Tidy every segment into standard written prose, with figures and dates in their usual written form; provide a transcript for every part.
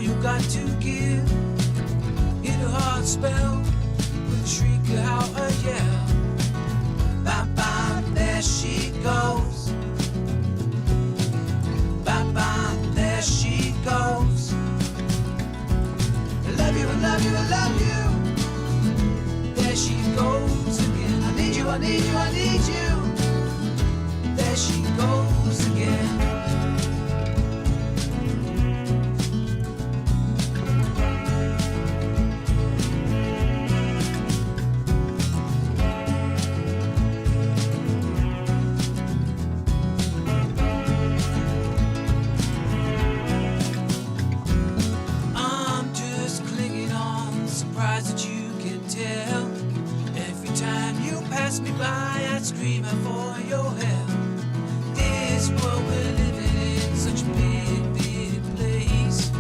you got to give. Hit a hard spell with a shriek out a yell. Bye bye, there she goes. Bye bye, there she goes. I love you, I love you, I love you. There she goes again. I need you, I need you, I need you. There she goes again. I'm just clinging on, surprised that you can tell. Every time you pass me by, I scream out for your help. This world we're living in, such a big, big place.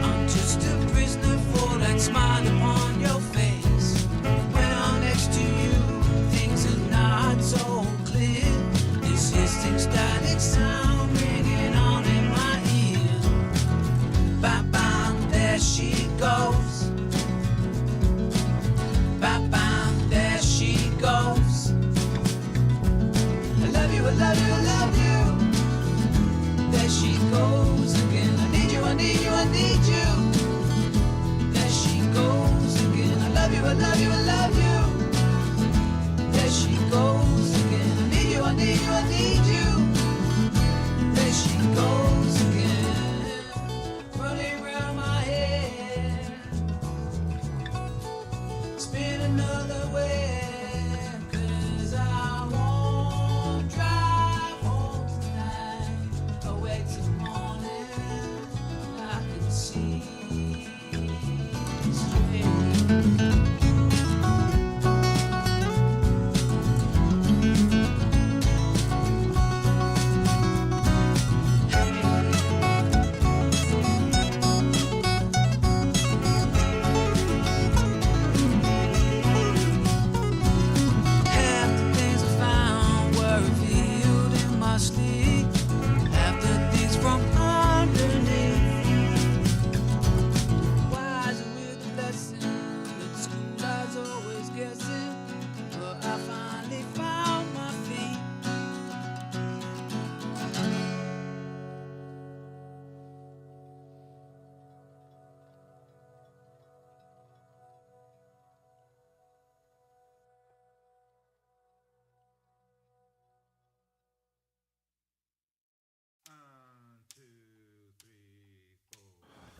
I'm just a prisoner for that smile upon your face. When I'm next to you, things are not so clear. This hissing static sound ringing on in my ear. Bye bye, there she goes. Bye bye, there she goes. I love you, I love you, I love you. There she goes again. I need you, I need you, I need you. There she goes again. I love you, I love you, I love you. There she goes again. I need you, I need you, I need you. There she goes again. Running round my head. Spin another way. 'Cause I won't drive home tonight. I'll wait till morning. I can see straight. Half the things I found were revealed in my sleep. Half the things from underneath. Wiser with the lesson that school I was always guessing. But I finally found my feet.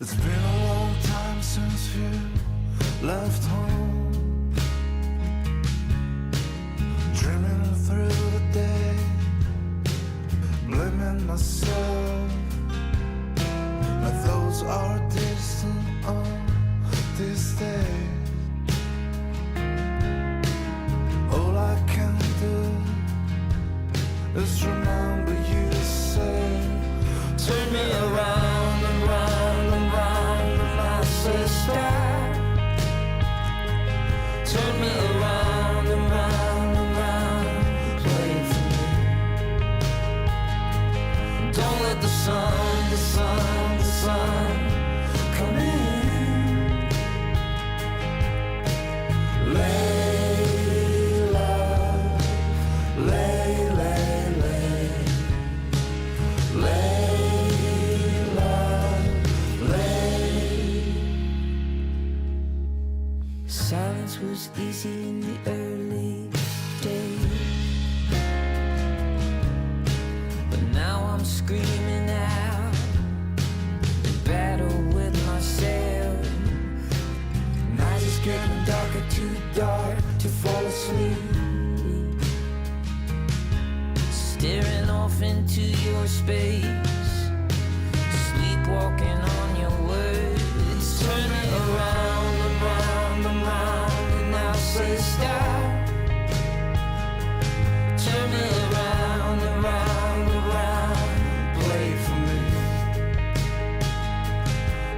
It's been a long time since you left home. Dreaming through the day, blaming myself. But those are distant on this day. All I can do is remember you say, turn me around and round and round, and I say stop. Turn me around and round and round, play for me. Don't let the sun, the sun, the sun come in. Lay, love, lay, lay, lay. Lay, love, lay. Silence was easy in the early days, but now I'm screaming out in battle with myself. Night is getting darker, too dark to fall asleep. Staring off into your space, sleepwalking on your words. Turn me around and round and round, and now say stop. Turn me around and round and round, play for me.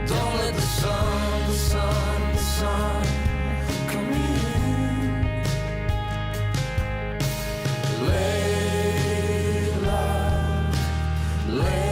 Don't let the sun, the sun, the sun come in. Lay, love, lay.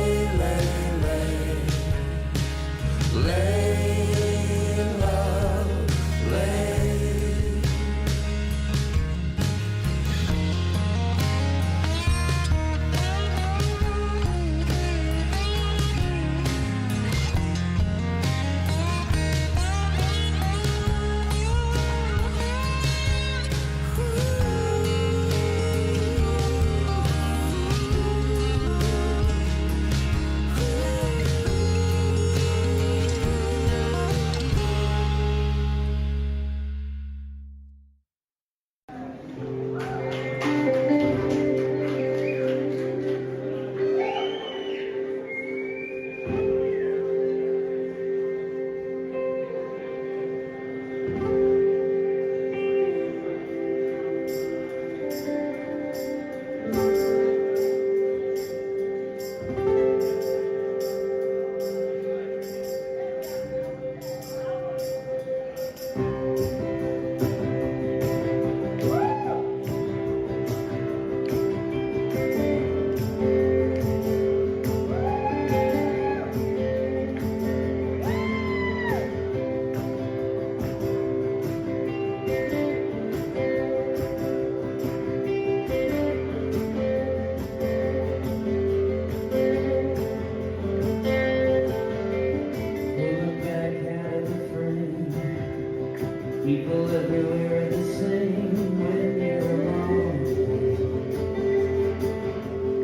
People everywhere are the same when you're alone.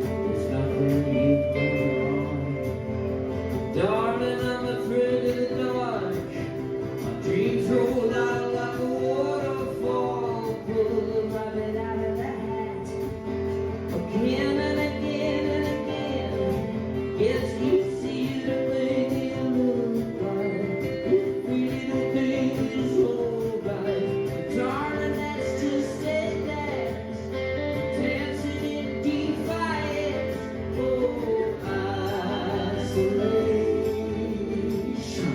There's nothing you've done wrong. Darling, I'm afraid of the dark. My dreams roll out like a waterfall. Pull the rabbit out of the hat. Again and again and again. It's easy to make it look like it really don't think it's alright. Darling, that's just it, that's dancing in defiance. Oh, isolation.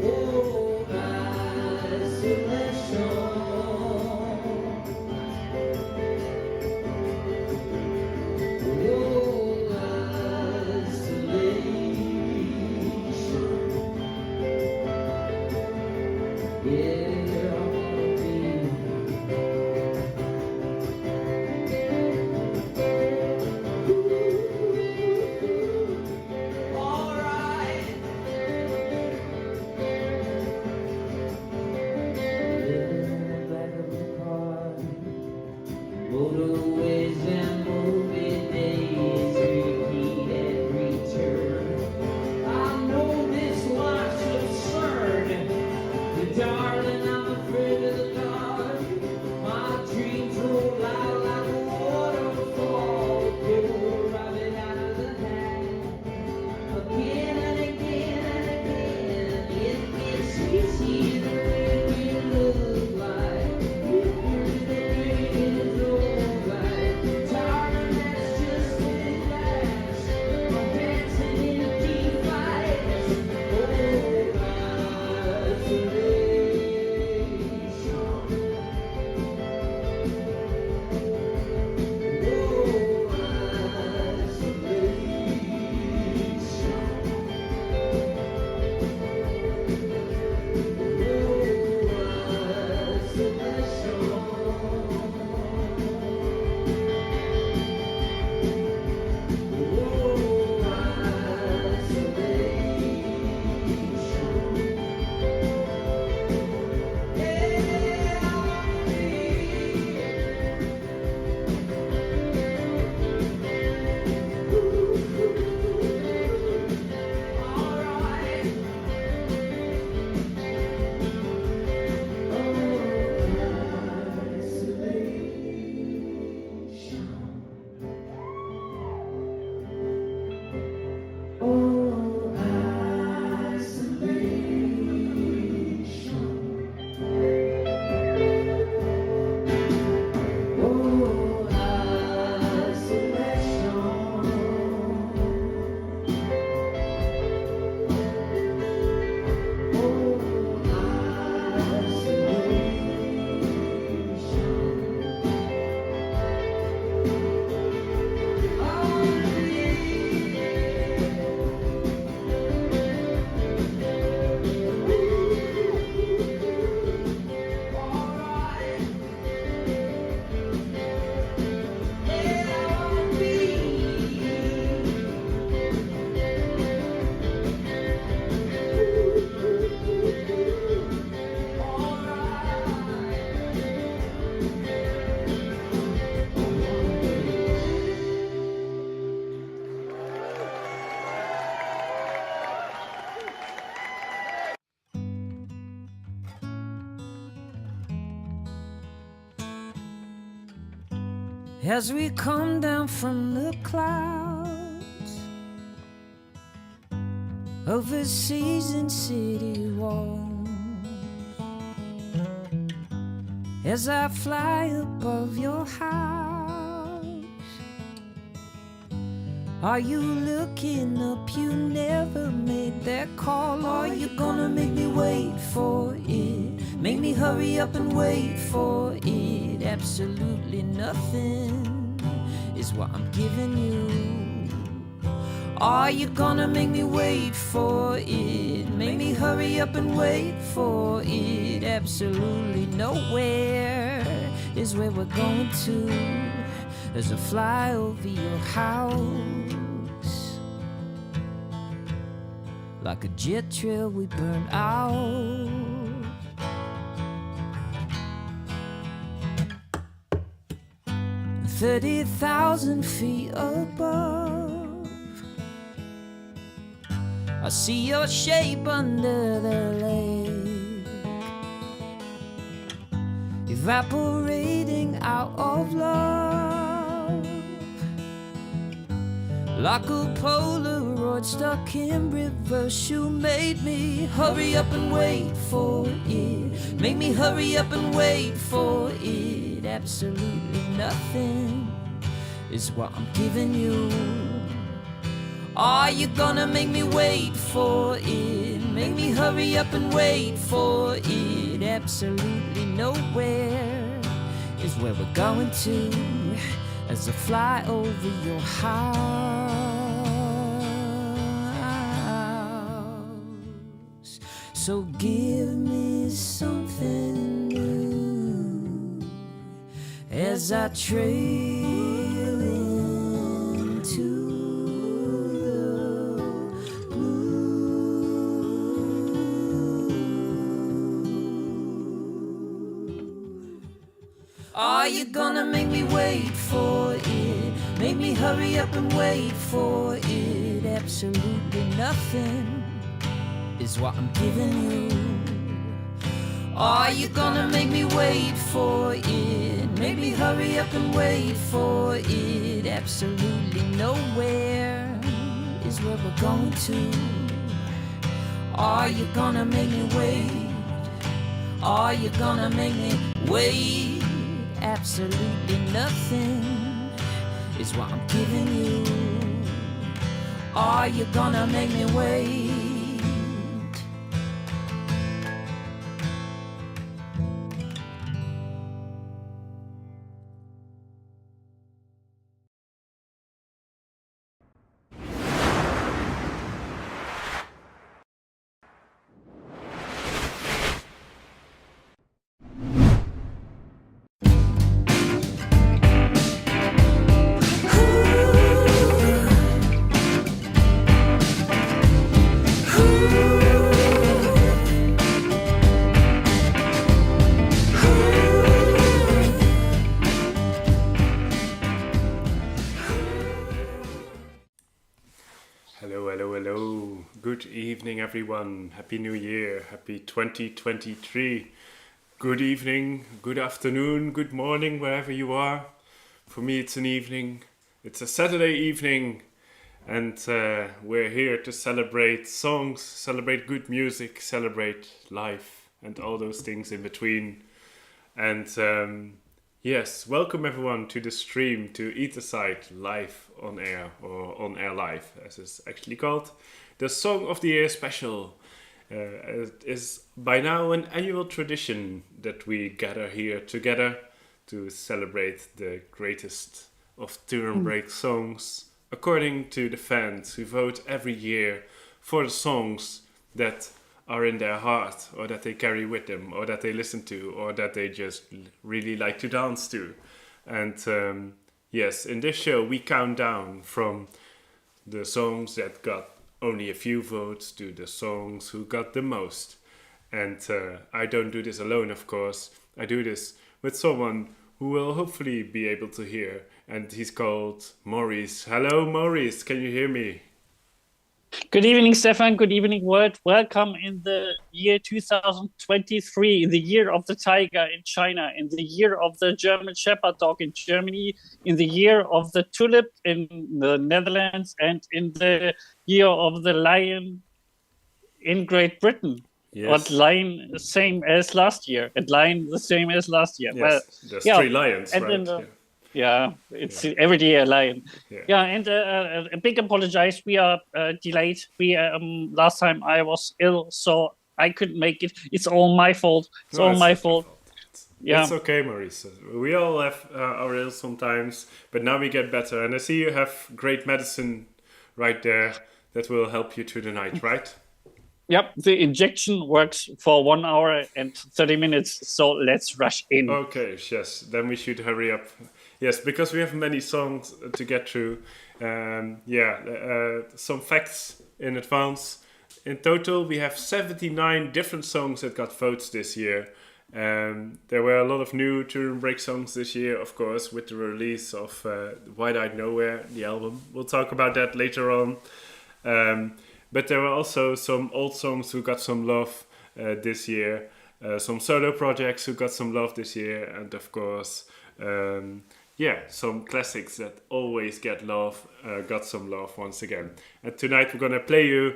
Oh, motorways and movie days repeat and return. I know this life's absurd, but darling, I'm afraid of the dark. My dreams roll out like a waterfall. Pull a rabbit out of the hat. Again and again and again, it gets easier to make me look like as we come down from the clouds over seas and city walls, as I fly above your house. Are you looking up? You never made that call. Are you gonna make me wait for it? Make me hurry up and wait for it. Absolutely nothing is what I'm giving you. Are you gonna make me wait for it? Make me hurry up and wait for it. Absolutely nowhere is where we're going to as I fly over your house. Like a jet trail we burn out. 30,000 feet above, I see your shape under the lake, evaporating out of love, like a Polaroid stuck in reverse. You made me hurry up and wait for it, make me hurry up and wait for it. Absolutely nothing is what I'm giving you. Are you gonna make me wait for it, make me hurry up and wait for it? Absolutely nowhere is where we're going to as I fly over your house. So give me something new as I trail into the blue. Are you gonna make me wait for it, make me hurry up and wait for it? Absolutely nothing is what I'm giving you. Are you gonna make me wait for it, make me hurry up and wait for it? Absolutely nowhere is where we're going to. Are you gonna make me wait, are you gonna make me wait? Absolutely nothing is what I'm giving you. Are you gonna make me wait? Hello. Good evening, everyone. Happy New Year. Happy 2023. Good evening, good afternoon, good morning, wherever you are. For me, it's an evening. It's a Saturday evening. And we're here to celebrate songs, celebrate good music, celebrate life, and all those things in between. And yes, welcome everyone to the stream, to Either Side Live on Air, or On Air Live, as it's actually called. The Song of the Year special. It is by now an annual tradition that we gather here together to celebrate the greatest of Turin Brakes songs, according to the fans who vote every year for the songs that are in their heart, or that they carry with them, or that they listen to, or that they just really like to dance to. And yes, in this show we count down from the songs that got only a few votes to the songs who got the most. And I don't do this alone, of course. I do this with someone who will hopefully be able to hear, and he's called Maurice. Hello, Maurice, can you hear me? Good evening, Stefan. Good evening, world. Welcome in the year 2023, in the year of the tiger in China, in the year of the German Shepherd dog in Germany, in the year of the tulip in the Netherlands, and in the year of the lion in Great Britain. Yes. What lion same as last year? And lion the same as last year. Yes, Well, there's yeah, 3 lions, and right? then, yeah, it's every day a lion. Yeah. And a big apologize. We are delayed. We last time I was ill, so I couldn't make it. It's all my fault. It's all my fault. Yeah. It's okay, Maurice. We all have our ills sometimes, but now we get better. And I see you have great medicine right there that will help you through the night, right? Yep, the injection works for 1 hour and 30 minutes, so let's rush in. Okay, yes, then we should hurry up. Yes, because we have many songs to get through. Some facts in advance. In total, we have 79 different songs that got votes this year. There were a lot of new Turin Brakes songs this year, of course, with the release of Wide-Eyed Nowhere, the album. We'll talk about that later on. But there were also some old songs who got some love this year, some solo projects who got some love this year, and of course, some classics that always get love got some love once again. And tonight we're gonna play you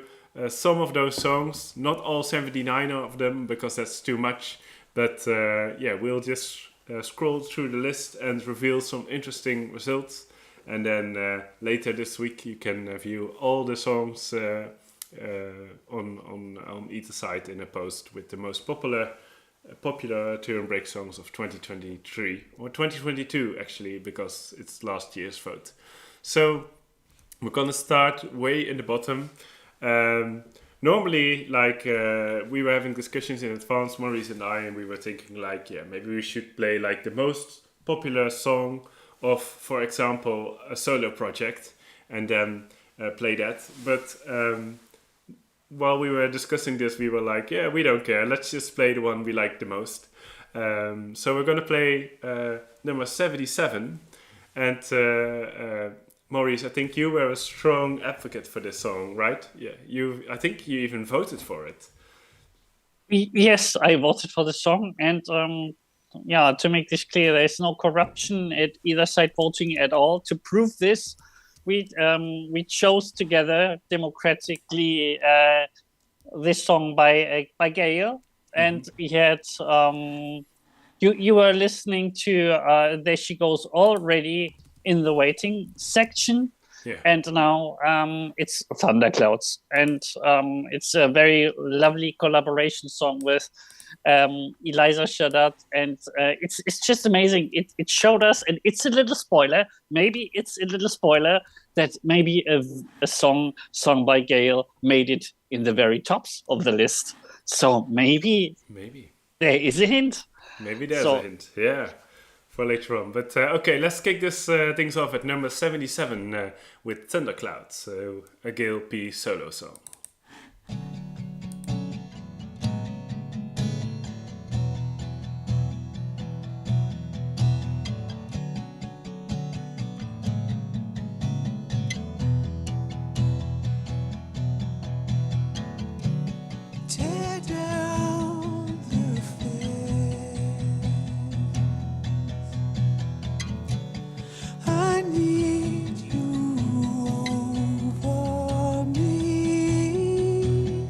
some of those songs, not all 79 of them because that's too much, but we'll just scroll through the list and reveal some interesting results. And then later this week you can view all the songs on either side in a post with the most popular Turin Brakes songs of 2023 or 2022 actually, because it's last year's vote. So we're gonna start way in the bottom. Normally, we were having discussions in advance, Maurice and I, and we were thinking maybe we should play like the most popular song of, for example, a solo project, and then play that. But while we were discussing this, we were like, yeah, we don't care. Let's just play the one we like the most. So we're going to play number 77. And Maurice, I think you were a strong advocate for this song, right? Yeah, I think you even voted for it. Yes, I voted for the song, and to make this clear, there is no corruption at either side voting at all. To prove this, we chose together democratically this song by Gail, and we had you were listening to There She Goes already in the waiting section. Yeah. And now it's Thunderclouds, and it's a very lovely collaboration song with Eliza Shaddad, and it's just amazing. It showed us, and it's a little spoiler. Maybe it's a little spoiler that maybe a song sung by Gail made it in the very tops of the list. So maybe there is a hint. Maybe there's a hint. Yeah. For later on. But okay, let's kick this things off at number 77 with Thunderclouds, so a Gail P. solo song. Tear down the I need you over me.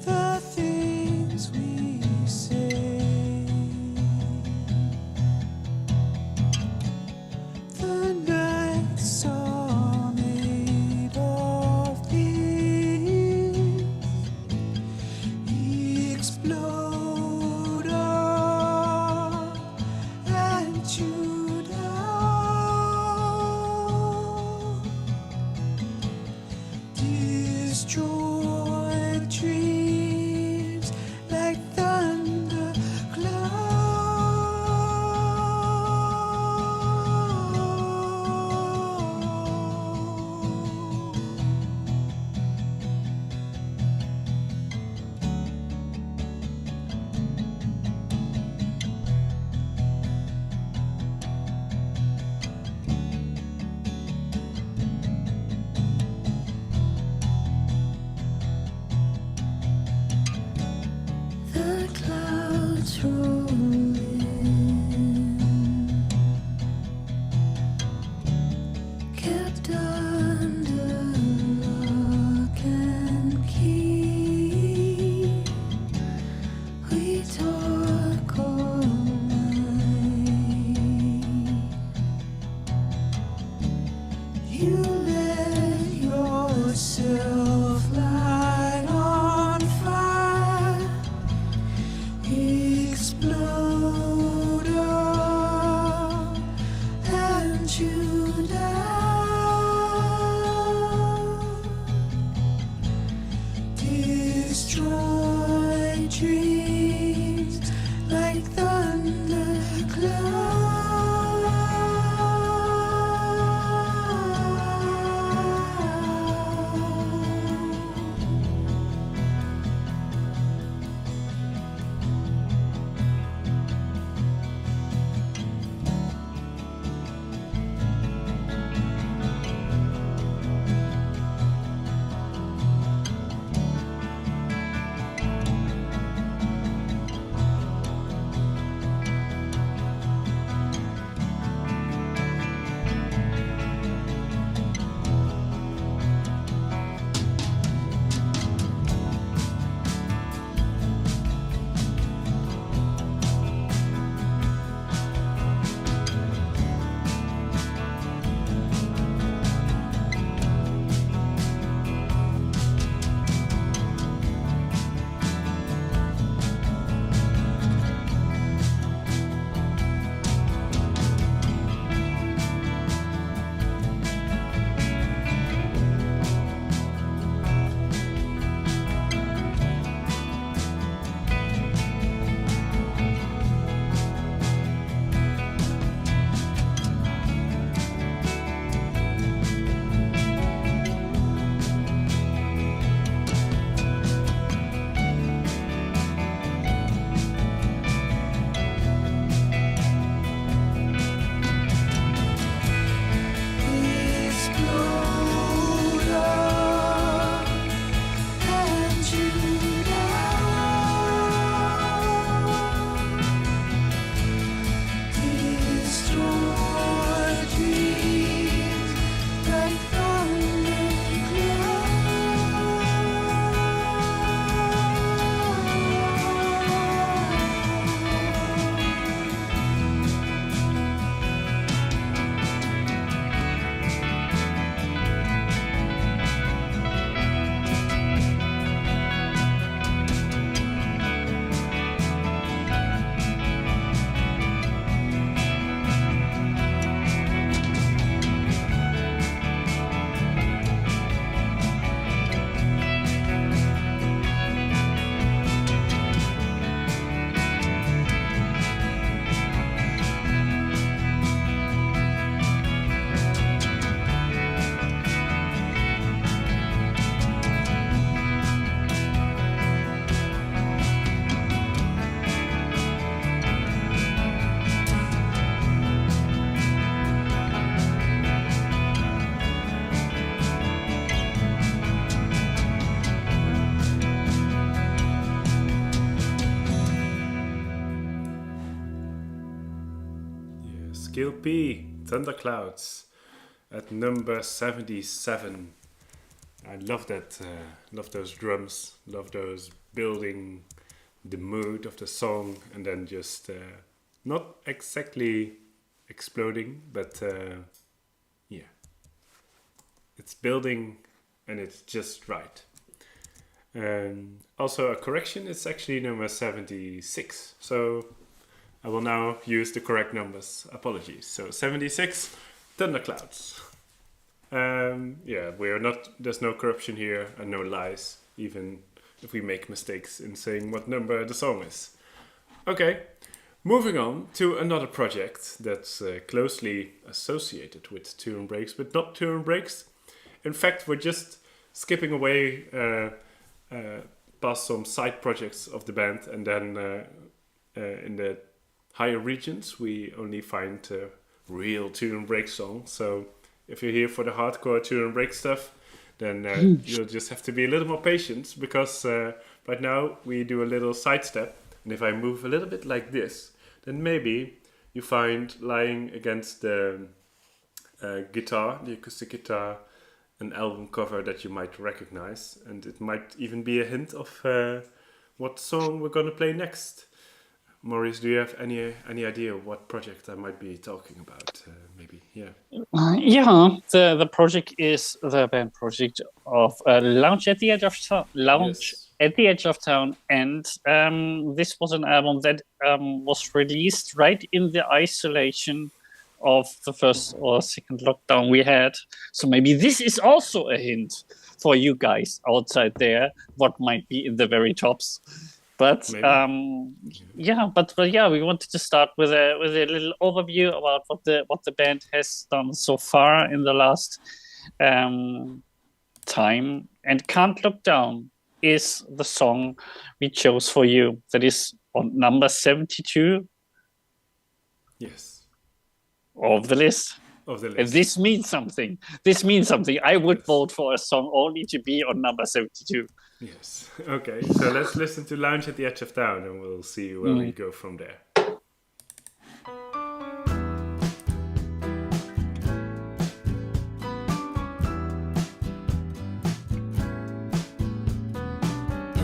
The things we say, the nights are made of these. Explode up and shoot destroy dreams like thunder the clouds roll in, kept under lock and key. We talk all night. You let yourself light on fire. Explode up and shoot down. Steel P, Thunderclouds, at number 77. I love that, love those drums, love those building the mood of the song and then just not exactly exploding, but yeah, it's building and it's just right. Also a correction, it's actually number 76, so I will now use the correct numbers. Apologies. So 76, Thunderclouds. Yeah, there's no corruption here and no lies, even if we make mistakes in saying what number the song is. Okay, moving on to another project that's closely associated with Turin Brakes, but not Turin Brakes. In fact, we're just skipping away past some side projects of the band, and then in the higher regions we only find real Turin Brakes songs. So if you're here for the hardcore Turin Brakes stuff, then you'll just have to be a little more patient, because right now we do a little sidestep, and if I move a little bit like this, then maybe you find lying against the guitar, the acoustic guitar, an album cover that you might recognize, and it might even be a hint of what song we're gonna play next. Maurice, do you have any idea what project I might be talking about? Maybe, yeah. Yeah, the project is the band project of Lounge at the Edge of Town. Yes. At the Edge of Town, and this was an album that was released right in the isolation of the first or second lockdown we had. So maybe this is also a hint for you guys outside there, what might be in the very tops. But yeah, but yeah, we wanted to start with a little overview about what the band has done so far in the last time. And Can't Look Down is the song we chose for you. That is on number 72. Yes. Of the list. And this means something. This means something. I would vote for a song only to be on number 72. Yes. Okay, so let's listen to Lounge at the Edge of Town, and we'll see where we go from there.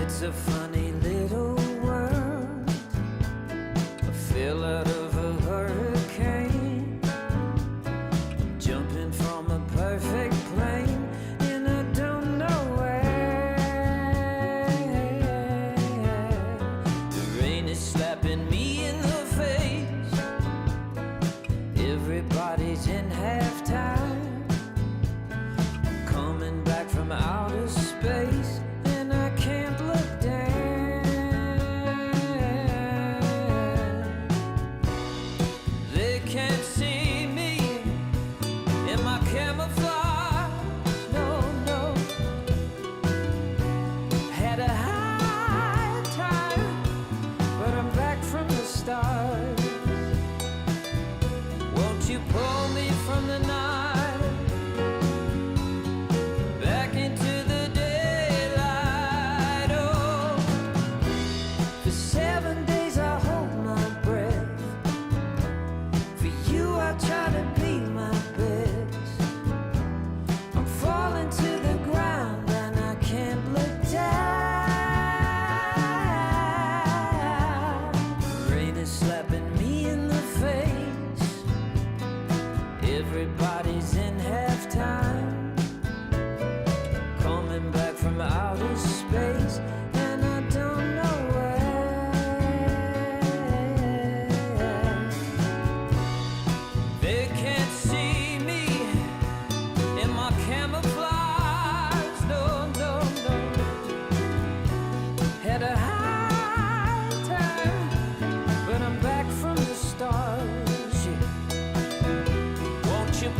It's a funny little world, a fill out of a hurricane, jumping from a perfect plane, and I don't know where. The rain is slapping me in the face, everybody's in halftime, coming back from outer space.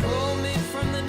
Pull me from the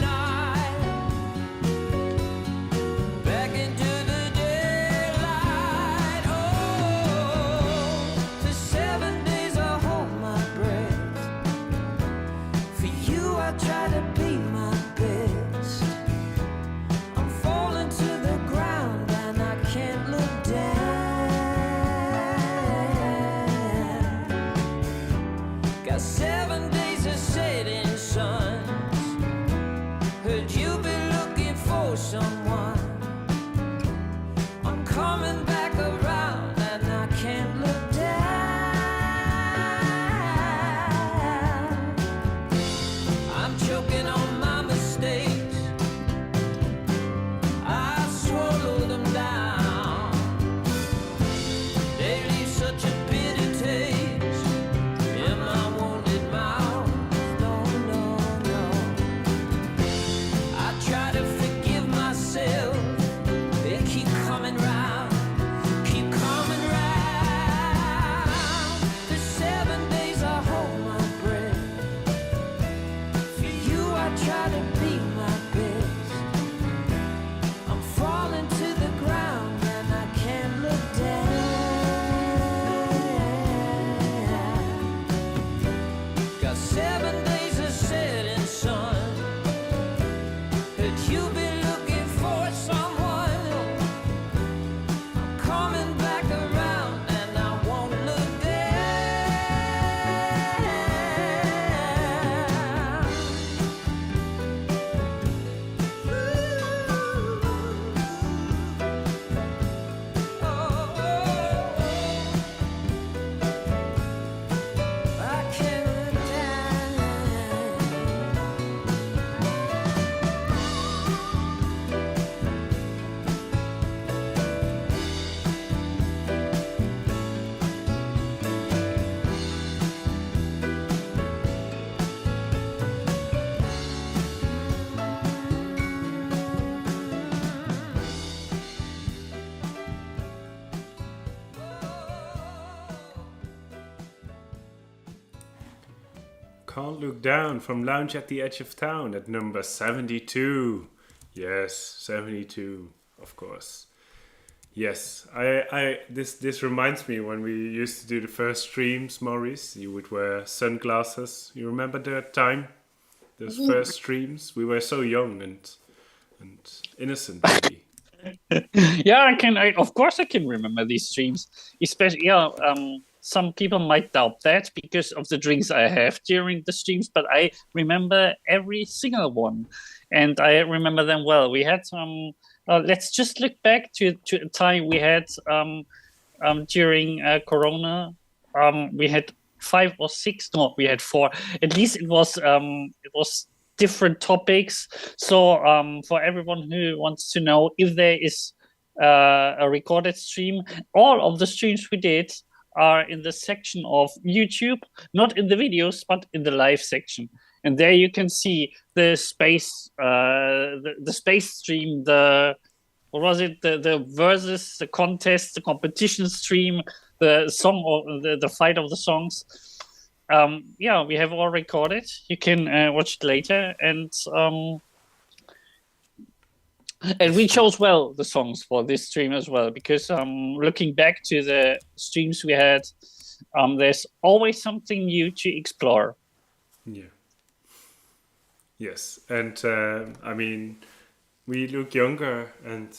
Can't Look Down from Lounge at the Edge of Town at number 72. Yes, 72, of course. Yes, this reminds me when we used to do the first streams, Maurice. You would wear sunglasses. You remember that time? Those first streams? We were so young and innocent, maybe. Yeah, of course I can remember these streams. Especially, some people might doubt that because of the drinks I have during the streams, but I remember every single one, and I remember them well. We had let's just look back to a time we had during Corona. We had 5 or 6. No, we had 4. At least it was different topics. So for everyone who wants to know if there is a recorded stream, all of the streams we did are in the section of YouTube, not in the videos, but in the live section. And there you can see the space, the space stream, what was it? The versus, the contest, the competition stream, the song, or the fight of the songs. We have all recorded. You can watch it later, and we chose well the songs for this stream as well, because looking back to the streams we had, there's always something new to explore. Yeah. Yes, and I mean, we look younger and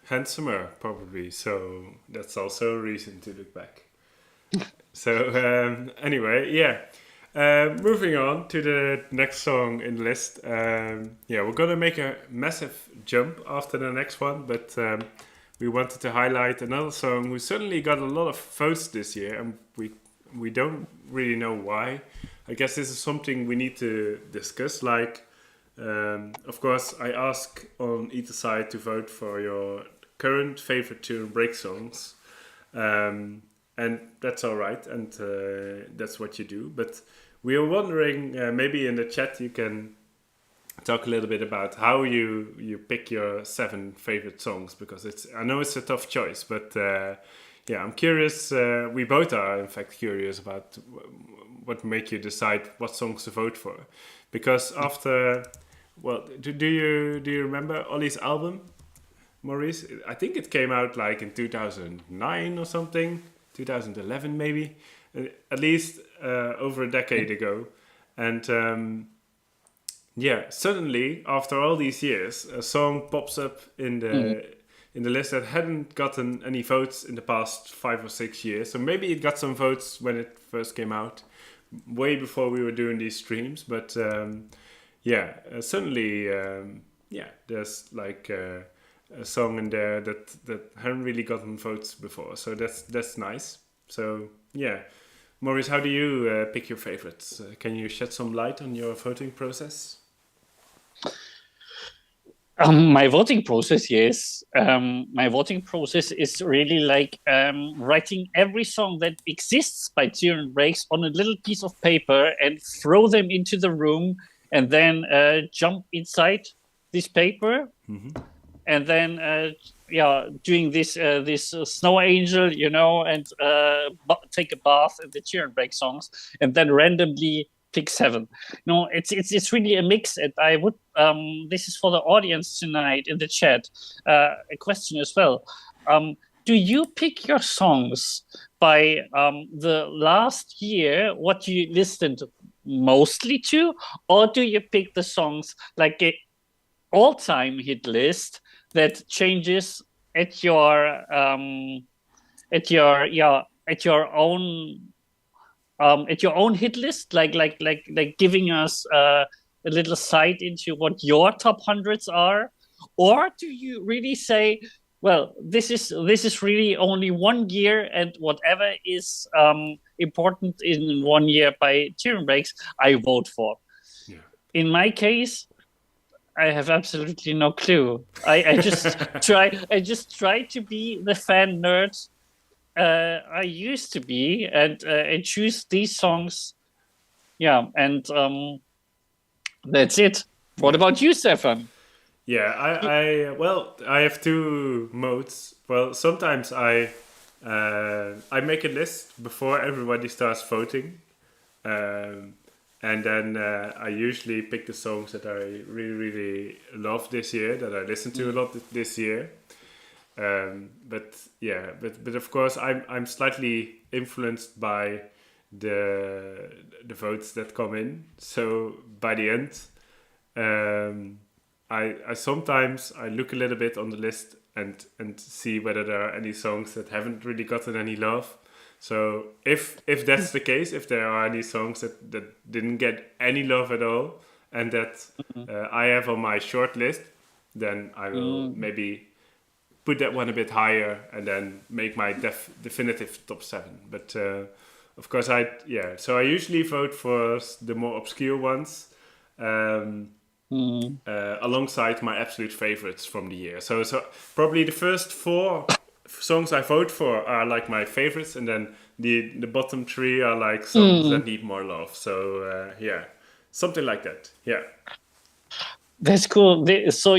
handsomer probably, so that's also a reason to look back. So anyway, yeah. Moving on to the next song in the list. We're gonna make a massive jump after the next one, but we wanted to highlight another song who certainly got a lot of votes this year, and we don't really know why. I guess this is something we need to discuss. Like, of course, I ask on either side to vote for your current favorite Turin Brakes songs. And that's all right, and that's what you do. But we are wondering, maybe in the chat you can talk a little bit about how you pick your 7 favorite songs, because I know it's a tough choice, but I'm curious. We both are, in fact, curious about what make you decide what songs to vote for. Because after, do you remember Ollie's album, Maurice? I think it came out like in 2009 or something. 2011 maybe, at least over a decade ago. And suddenly after all these years, a song pops up in the list that hadn't gotten any votes in the past 5 or 6 years. So maybe it got some votes when it first came out, way before we were doing these streams. But suddenly there's like a song in there that hadn't really gotten votes before, so that's nice. So yeah, Maurice, how do you pick your favorites? Can you shed some light on your voting process? My voting process, yes. My voting process is really like writing every song that exists by Turin Brakes on a little piece of paper and throw them into the room, and then jump inside this paper. Mm-hmm. And then, doing this snow angel, and take a bath in the Turin Brakes songs, and then randomly pick 7. No, it's really a mix. And I would, this is for the audience tonight in the chat, a question as well. Do you pick your songs by the last year, what you listened mostly to, or do you pick the songs like a all-time hit list that changes at your own hit list, like giving us a little sight into what your top hundreds are? Or do you really say, well, this is really only 1 year, and whatever is important in 1 year by Turin Brakes, I vote for? Yeah. In my case, I have absolutely no clue. I just try to be the fan nerd I used to be, and choose these songs. Yeah, and that's it. What about you, Stefan? Yeah, I have 2 modes. Well, sometimes I make a list before everybody starts voting. And then I usually pick the songs that I really love this year, that I listened to a lot this year. But of course I'm slightly influenced by the votes that come in. So by the end, I sometimes I look a little bit on the list and see whether there are any songs that haven't really gotten any love. So if that's the case, if there are any songs that didn't get any love at all and that I have on my short list, then I will maybe put that one a bit higher and then make my definitive top 7. But of course, so I usually vote for the more obscure ones alongside my absolute favorites from the year. So probably the first 4 songs I vote for are like my favorites, and then the bottom 3 are like songs that need more love. So something like that. Yeah, that's cool. So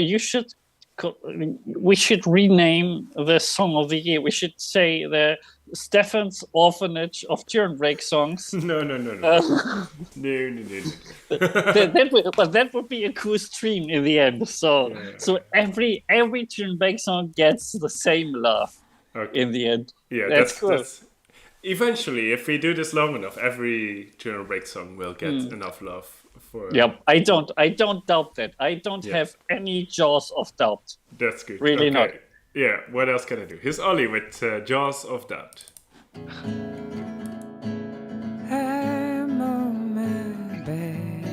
we should rename the song of the year. We should say the Stefan's Orphanage of Turin Brakes songs. No. But that would be a cool stream in the end. So every Turin Brakes song gets the same love in the end. Yeah, that's cool. That's, eventually, if we do this long enough, every Turin Brakes song will get enough love. Yep, I don't doubt that. I don't have any jaws of doubt. That's good. Really not. Yeah, what else can I do? Here's Ollie with Jaws of Doubt. I'm on my back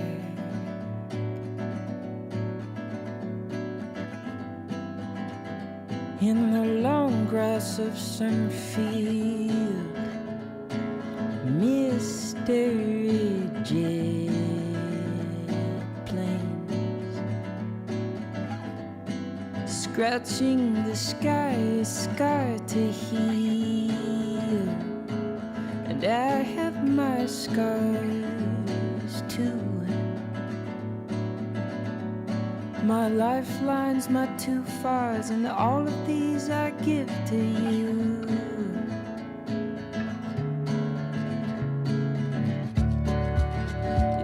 in the long grass of some field, mystery jet planes scratching the sky, scar to heal, and I have my scars too. My lifelines, my 2 fires, and all of these I give to you.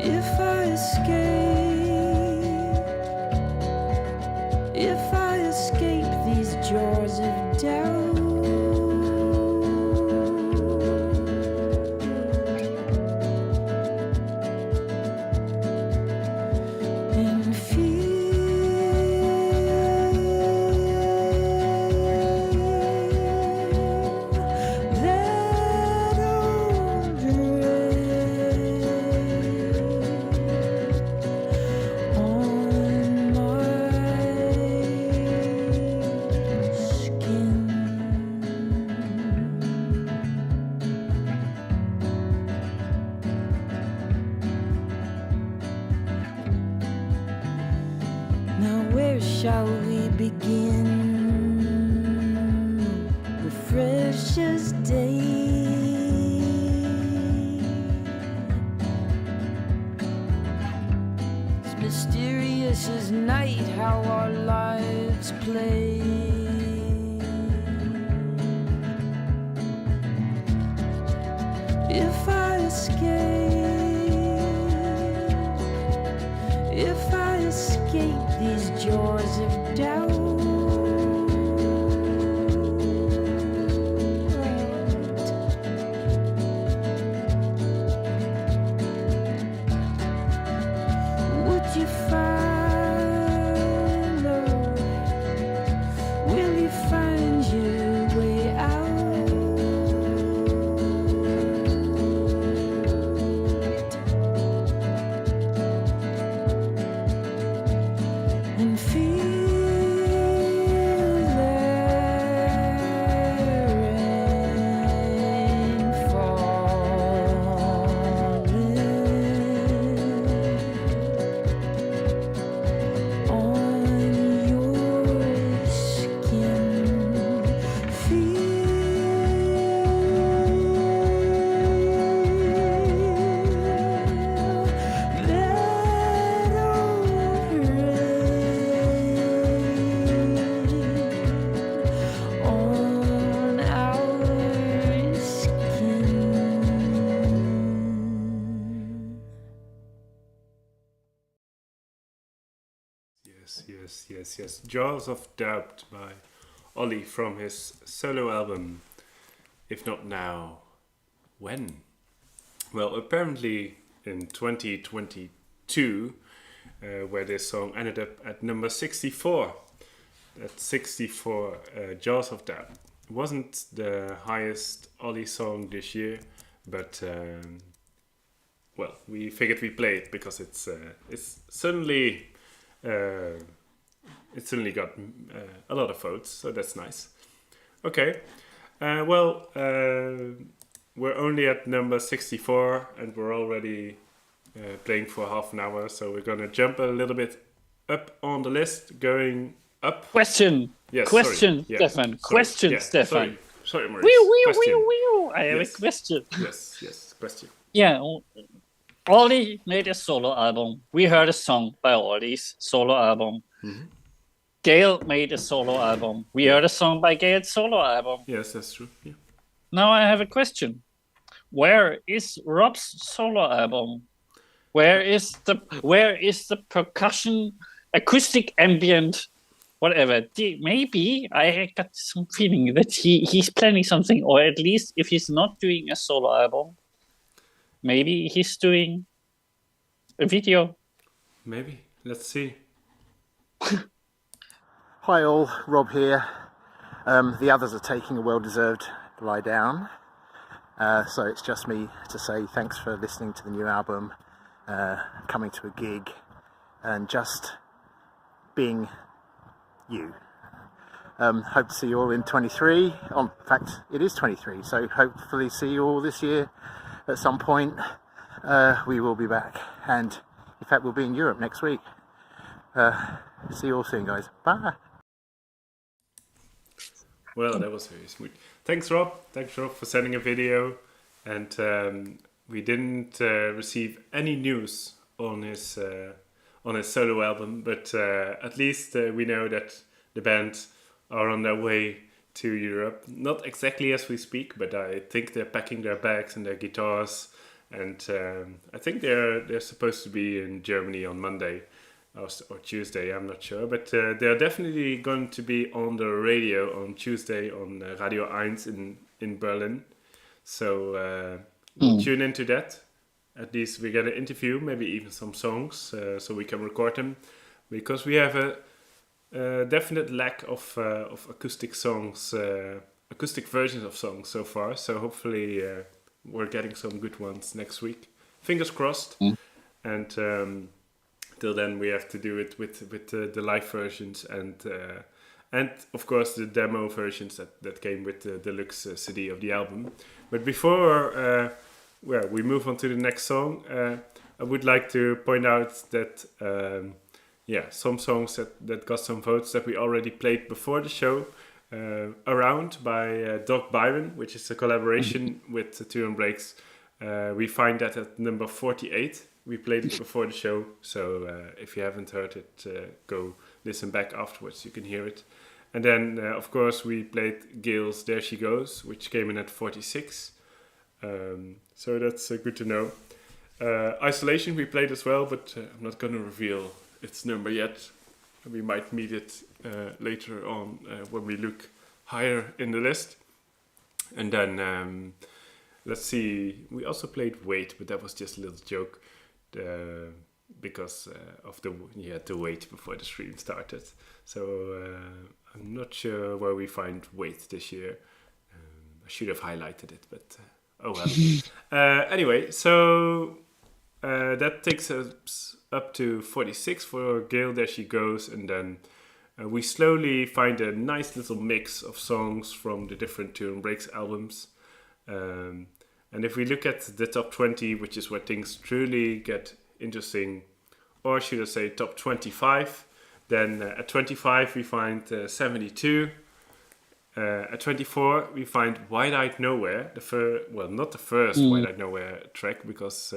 If I escape these jaws of doubt, and feel that old rain on my skin. Now where shall we begin? The freshest day, as mysterious as night, how our lives play. If I escape these jaws of doubt, would you find, Lord, will you find your way out? And feel Yes. Jaws of Doubt by Ollie from his solo album. If not now, when? Well, apparently in 2022, where this song ended up at number 64. At 64, Jaws of Doubt. It wasn't the highest Ollie song this year, but well, we figured we play it because it's certainly got a lot of votes, so that's nice. Okay, we're only at number 64 and we're already playing for half an hour, so we're gonna jump a little bit up on the list, going up. Question. Yes, Question, sorry. Yeah, Stefan. sorry. Question, Yeah, Stefan. Sorry, Maurice. Wee. Question. I have Yes. a question. Yes, question. Yeah, Ollie made a solo album. We heard a song by Ollie's solo album. Mm-hmm. Gail made a solo album. We heard a song by Gail's solo album. Yes, that's true. Yeah. Now I have a question. Where is Rob's solo album? Where is the percussion, acoustic, ambient, whatever? Maybe I got some feeling that he's planning something, or at least if he's not doing a solo album, maybe he's doing a video. Maybe. Let's see. Hi all, Rob here. The others are taking a well-deserved lie down, so it's just me to say thanks for listening to the new album, coming to a gig, and just being you. Hope to see you all in 23. In fact, it is 23, so hopefully see you all this year at some point. We will be back, and in fact we'll be in Europe next week. See you all soon, guys. Bye. Well, that was very smooth. Thanks, Rob. Thanks, Rob, for sending a video. And we didn't receive any news on his solo album, but at least we know that the band are on their way to Europe. Not exactly as we speak, but I think they're packing their bags and their guitars. And I think they're supposed to be in Germany on Monday. Or Tuesday, I'm not sure, but they're definitely going to be on the radio on Tuesday on Radio 1 in Berlin. So we'll tune into that. At least we get an interview, maybe even some songs, so we can record them, because we have a definite lack of acoustic songs, acoustic versions of songs so far. So hopefully we're getting some good ones next week. Fingers crossed. And till then, we have to do it with the live versions and of course the demo versions that came with the deluxe CD of the album. But before we move on to the next song, I would like to point out that some songs that got some votes that we already played before the show, Around by Doc Byron, which is a collaboration with Turin Brakes. We find that at number 48. We played it before the show, so if you haven't heard it, go listen back afterwards, you can hear it. And then, of course, we played Gail's There She Goes, which came in at 46. So that's good to know. Isolation we played as well, but I'm not going to reveal its number yet. We might meet it later on when we look higher in the list. And then, let's see, we also played Wait, but that was just a little joke. Because of the wait before the stream started. So I'm not sure where we find Wait this year. I should have highlighted it, but oh well. Anyway, so that takes us up to 46 for Gail, There She Goes, and then we slowly find a nice little mix of songs from the different Turin Brakes albums. And if we look at the top 20, which is where things truly get interesting, or should I say top 25, then at 25 we find 72. At 24 we find Wide-Eyed Nowhere, not the first Wide-Eyed Nowhere track, because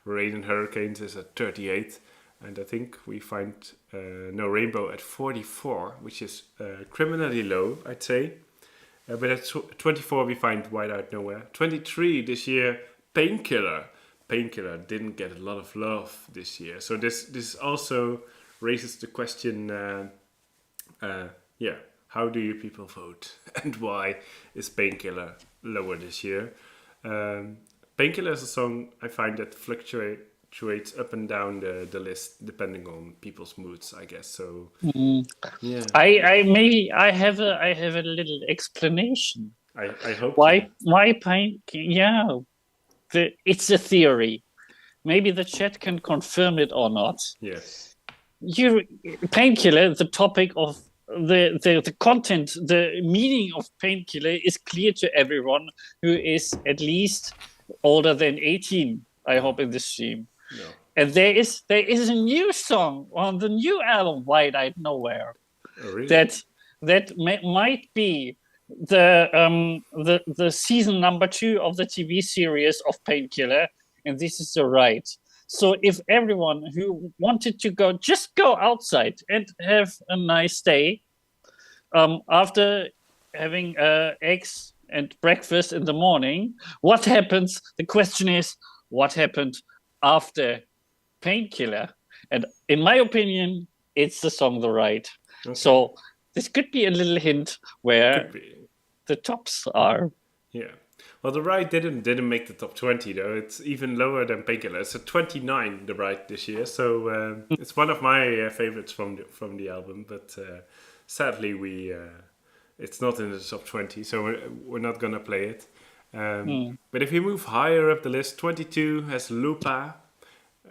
Rain and Hurricanes is at 38. And I think we find No Rainbow at 44, which is criminally low, I'd say. But at 24 we find Wide-Eyed Nowhere. 23 this year, Painkiller. Painkiller didn't get a lot of love this year. So this is also raises the question, how do you people vote and why is Painkiller lower this year? Painkiller is a song I find that fluctuates up and down the list depending on people's moods, I guess. So yeah, I have a little explanation. I hope Why pain? Yeah, it's a theory. Maybe the chat can confirm it or not. yes, Painkiller, the topic of the content, the meaning of Painkiller is clear to everyone who is at least older than 18. I hope in this stream. no, And there is a new song on the new album, Wide Eyed Nowhere, oh, really? that might be the season number 2 of the TV series of Painkiller, and this is the right. So if everyone who wanted to just go outside and have a nice day, after having eggs and breakfast in the morning, what happens? The question is, what happened after Painkiller? And in my opinion, it's the song The Right. Okay. So this could be a little hint where the tops are. Yeah. Well, The Right didn't make the top 20 though. It's even lower than Painkiller. It's at 29, The Right, this year. So it's one of my favorites from the album. But sadly, it's not in the top 20, so we're not gonna play it. But if you move higher up the list, 22 has Lupa.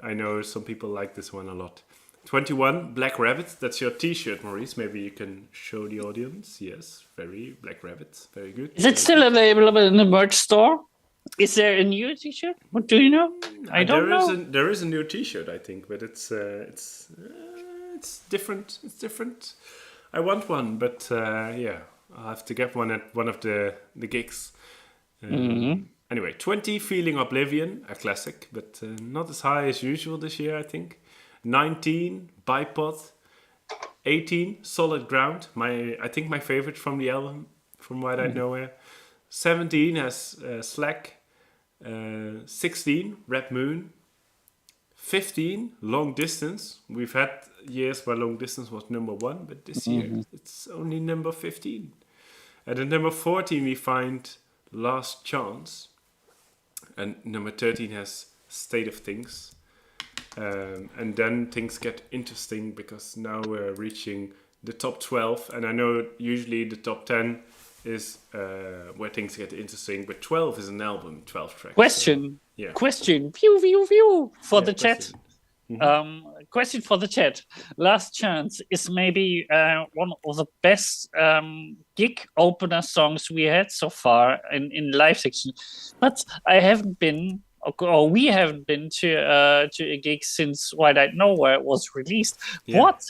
I know some people like this one a lot. 21, Black Rabbit. That's your T-shirt, Maurice. Maybe you can show the audience. Yes, Black Rabbit. Very good. Is it still available in the merch store? Is there a new T-shirt? What do you know? I don't know. There is a new T-shirt, I think, but it's different. It's different. I want one, but I'll have to get one at one of the gigs. Anyway, 20, Feeling Oblivion, a classic, but not as high as usual this year, I think. 19, Bipod. 18, Solid Ground, I think my favorite from the album, from Wide Eyed Nowhere. 17 has Slack. 16, Red Moon. 15, Long Distance. We've had years where Long Distance was number 1, but this year it's only number 15. And at number 14 we find Last Chance. And number 13 has State of Things. And then things get interesting because now we're reaching the top 12. And I know usually the top 10 is where things get interesting, but 12 is an album, 12 tracks. Question. So, yeah. Question. View for the chat. Mm-hmm. Question for the chat. Last Chance is maybe one of the best gig opener songs we had so far in live section. But I haven't been, or we haven't been to a gig since Wide Eyed Nowhere was released. Yeah. What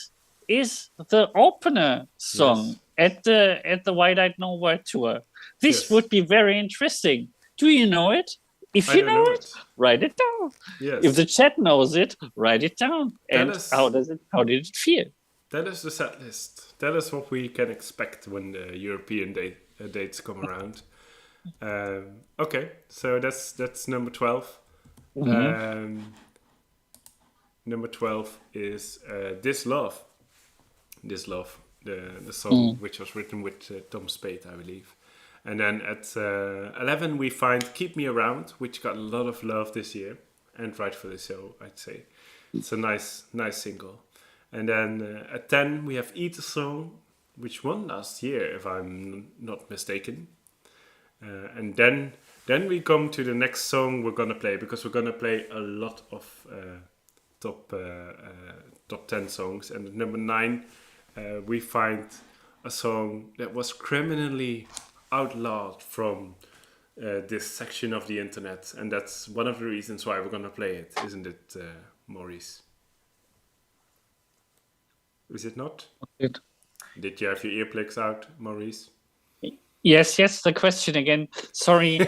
is the opener song at the Wide Eyed Nowhere tour? This would be very interesting. Do you know it? If you know it, write it down. Yes. If the chat knows it, write it down. And how did it feel? That is the set list. That is what we can expect when the European dates come around. Okay, so that's number 12. Number 12 is This Love. This Love, the song which was written with Tom Spade, I believe. And then at 11 we find Keep Me Around, which got a lot of love this year, and rightfully so, I'd say. It's a nice single. And then at 10 we have Eat a Song, which won last year, if I'm not mistaken. And then we come to the next song we're gonna play, because we're gonna play a lot of top 10 songs. And at number 9 we find a song that was criminally outlawed from this section of the internet, and that's one of the reasons why we're gonna play it, isn't it, Maurice? Is it not? Did you have your earplugs out, Maurice? Yes. The question again. Sorry,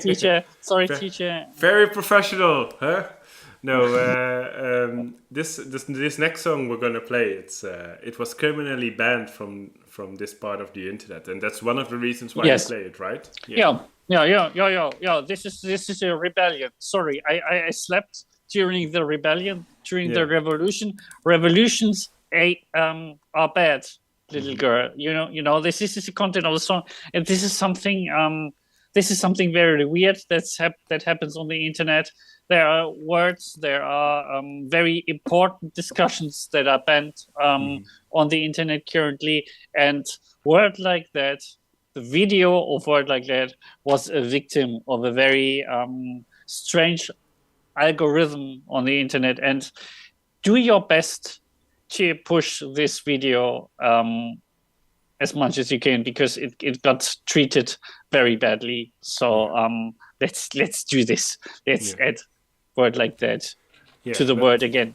teacher. Sorry, teacher. Very professional, huh? No, this next song we're gonna play, it was criminally banned from this part of the internet, and that's one of the reasons why we play it, right? Yeah. This is a rebellion. Sorry, I slept during the rebellion, during Yeah. the revolution. Revolutions are bad, little girl. You know. This is the content of the song, and this is something. This is something very weird that happens on the internet. There are words, there are very important discussions that are banned on the internet currently, and word like that, the video of word like that was a victim of a very strange algorithm on the internet. And do your best to push this video as much as you can, because it got treated very badly. So let's do this. Let's add word like that to the word again.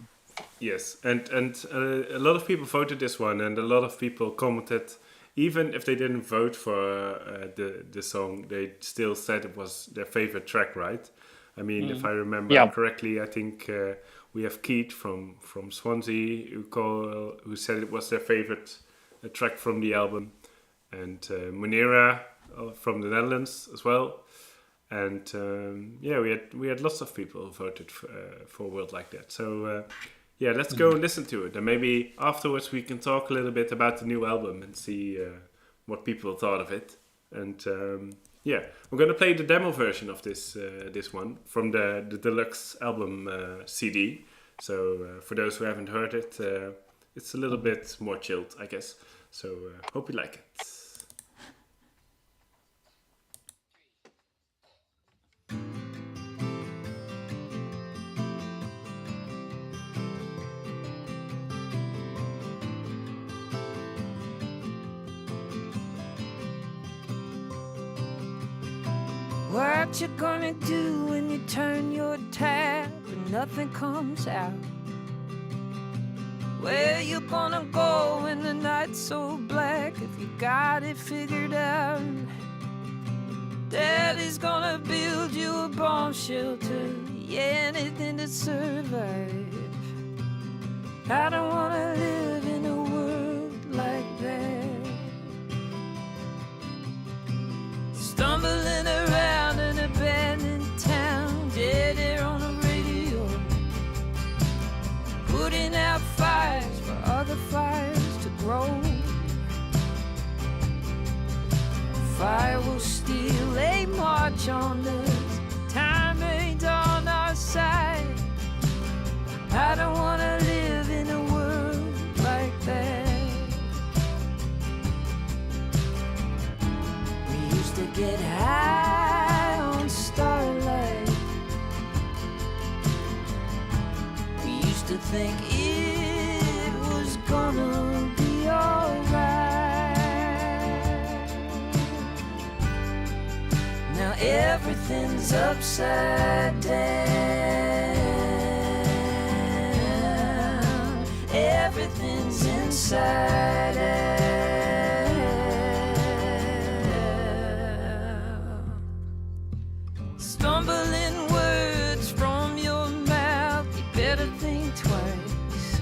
Yes, and a lot of people voted this one, and a lot of people commented. Even if they didn't vote for the song, they still said it was their favorite track, right? I mean, if I remember correctly, I think we have Keith from Swansea who said it was their favorite track from the album, and Munira from the Netherlands as well. And we had lots of people who voted for a world like that. So let's go and listen to it, and maybe afterwards we can talk a little bit about the new album and see what people thought of it. And we're gonna play the demo version of this one from the deluxe album CD. So for those who haven't heard it, it's a little bit more chilled, I guess. So hope you like it. What you gonna do when you turn your tap and nothing comes out? Where you gonna go when the night's so black if you got it figured out? Daddy's gonna build you a bomb shelter, anything to survive. I don't wanna live in a world like that. Stumbling around an abandoned town, dead air on the radio, putting out fires for other fires to grow. Fire will steal a march on us, time ain't on our side. I don't wanna live in a world like that. We used to get high on starlight. We used to think it was gonna be alright. Now everything's upside down. Everything's inside out. Stumbling words from your mouth, you better think twice.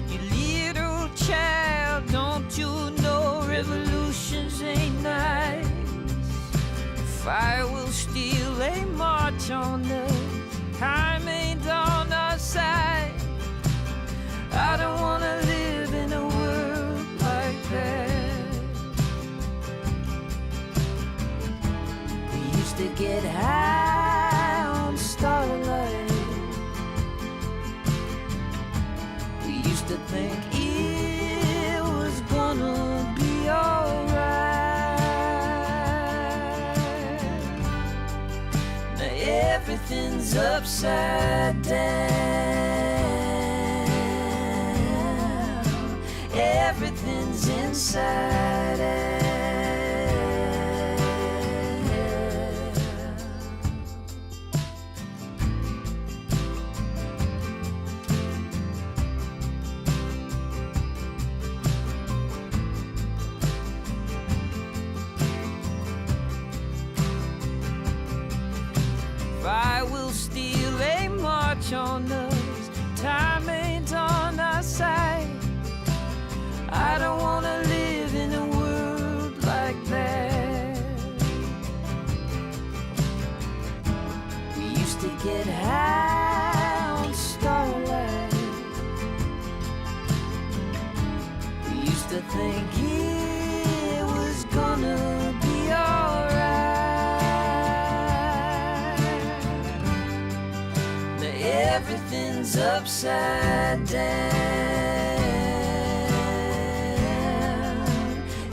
You little child, don't you know revolutions ain't nice? Fire will steal a march on us, time ain't on our side. I don't wanna live in a world like that. We used to get high on starlight. We used to think it was gonna be alright. Now everything's upside down. Everything's inside out. Fire will steal a march on us, time ain't on our side. I don't wanna live in a world like that. We used to get high everything's upside down.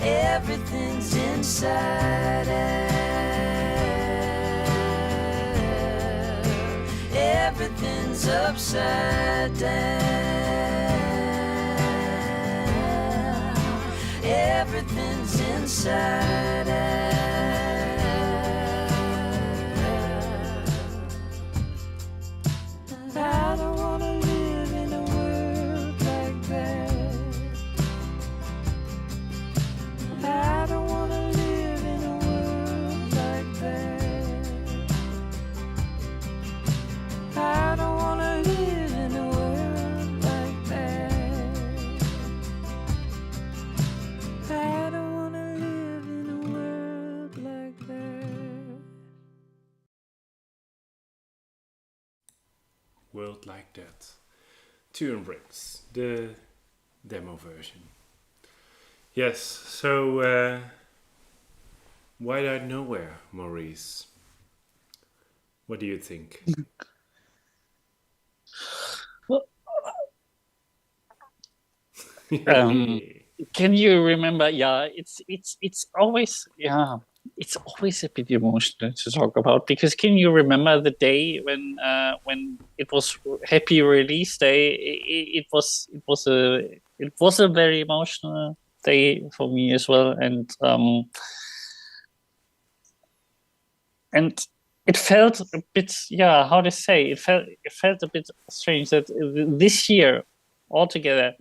Everything's inside out. Everything's upside down. Everything's inside out. I don't wanna live in a world like that. I don't wanna live in a world like that. I don't wanna live in a world like that. I don't wanna live in a world like that. World Like That. Turin Brakes, the demo version. Yes, so Wide Eyed Nowhere, Maurice. What do you think? Can you remember? Yeah, it's always it's always a bit emotional to talk about, because can you remember the day when it was happy release day? It was a very emotional day for me as well, and it felt a bit, how to say, it felt a bit strange that this year altogether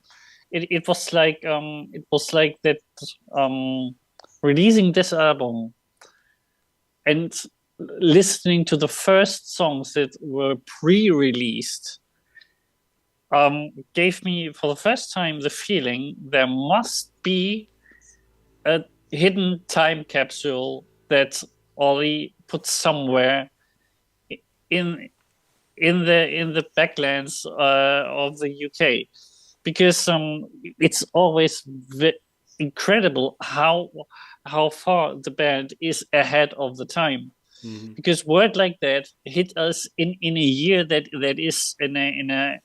it was like that releasing this album and listening to the first songs that were pre-released gave me for the first time the feeling there must be a hidden time capsule that Ollie put somewhere in the backlands of the UK, because it's always incredible how far the band is ahead of the time. Mm-hmm. Because word like that hit us in a year that is in a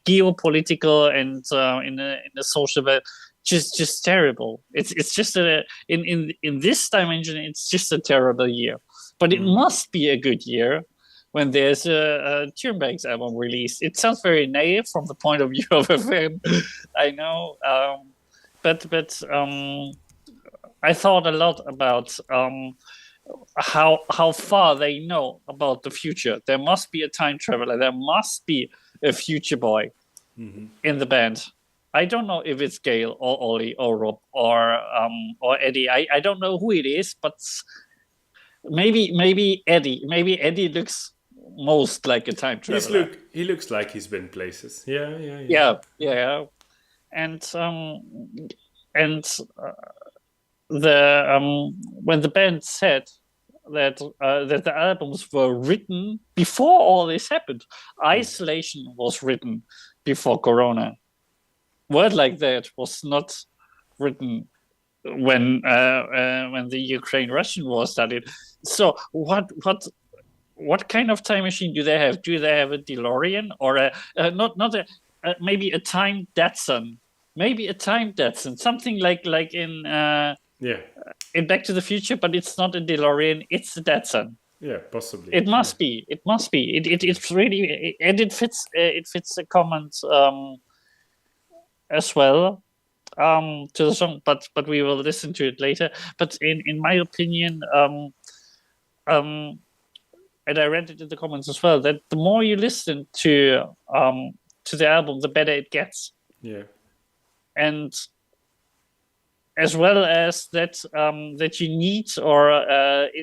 geopolitical and in a social, just terrible. It's just in this dimension, it's just a terrible year. But it must be a good year when there's a Turin Brakes album released. It sounds very naive from the point of view of a fan, I know, but I thought a lot about how far they know about the future. There must be a time traveler. There must be a future boy in the band. I don't know if it's Gail or Ollie or Rob or Eddie. I don't know who it is, but maybe Eddie. Maybe Eddie looks most like a time traveler. He looks like he's been places. Yeah. And when the band said that the albums were written before all this happened, Isolation was written before Corona. Word like that was not written when the Ukraine-Russian war started. So what kind of time machine do they have? Do they have a DeLorean or maybe a time Datsun? Maybe a time Datsun, something like in Back to the Future, but it's not a DeLorean, it's a Datsun. Yeah, possibly. It must be. It's really, and it fits the comments as well to the song, but we will listen to it later. But in my opinion, and I read it in the comments as well, that the more you listen to the album, the better it gets. Yeah. And as well as that that you need, or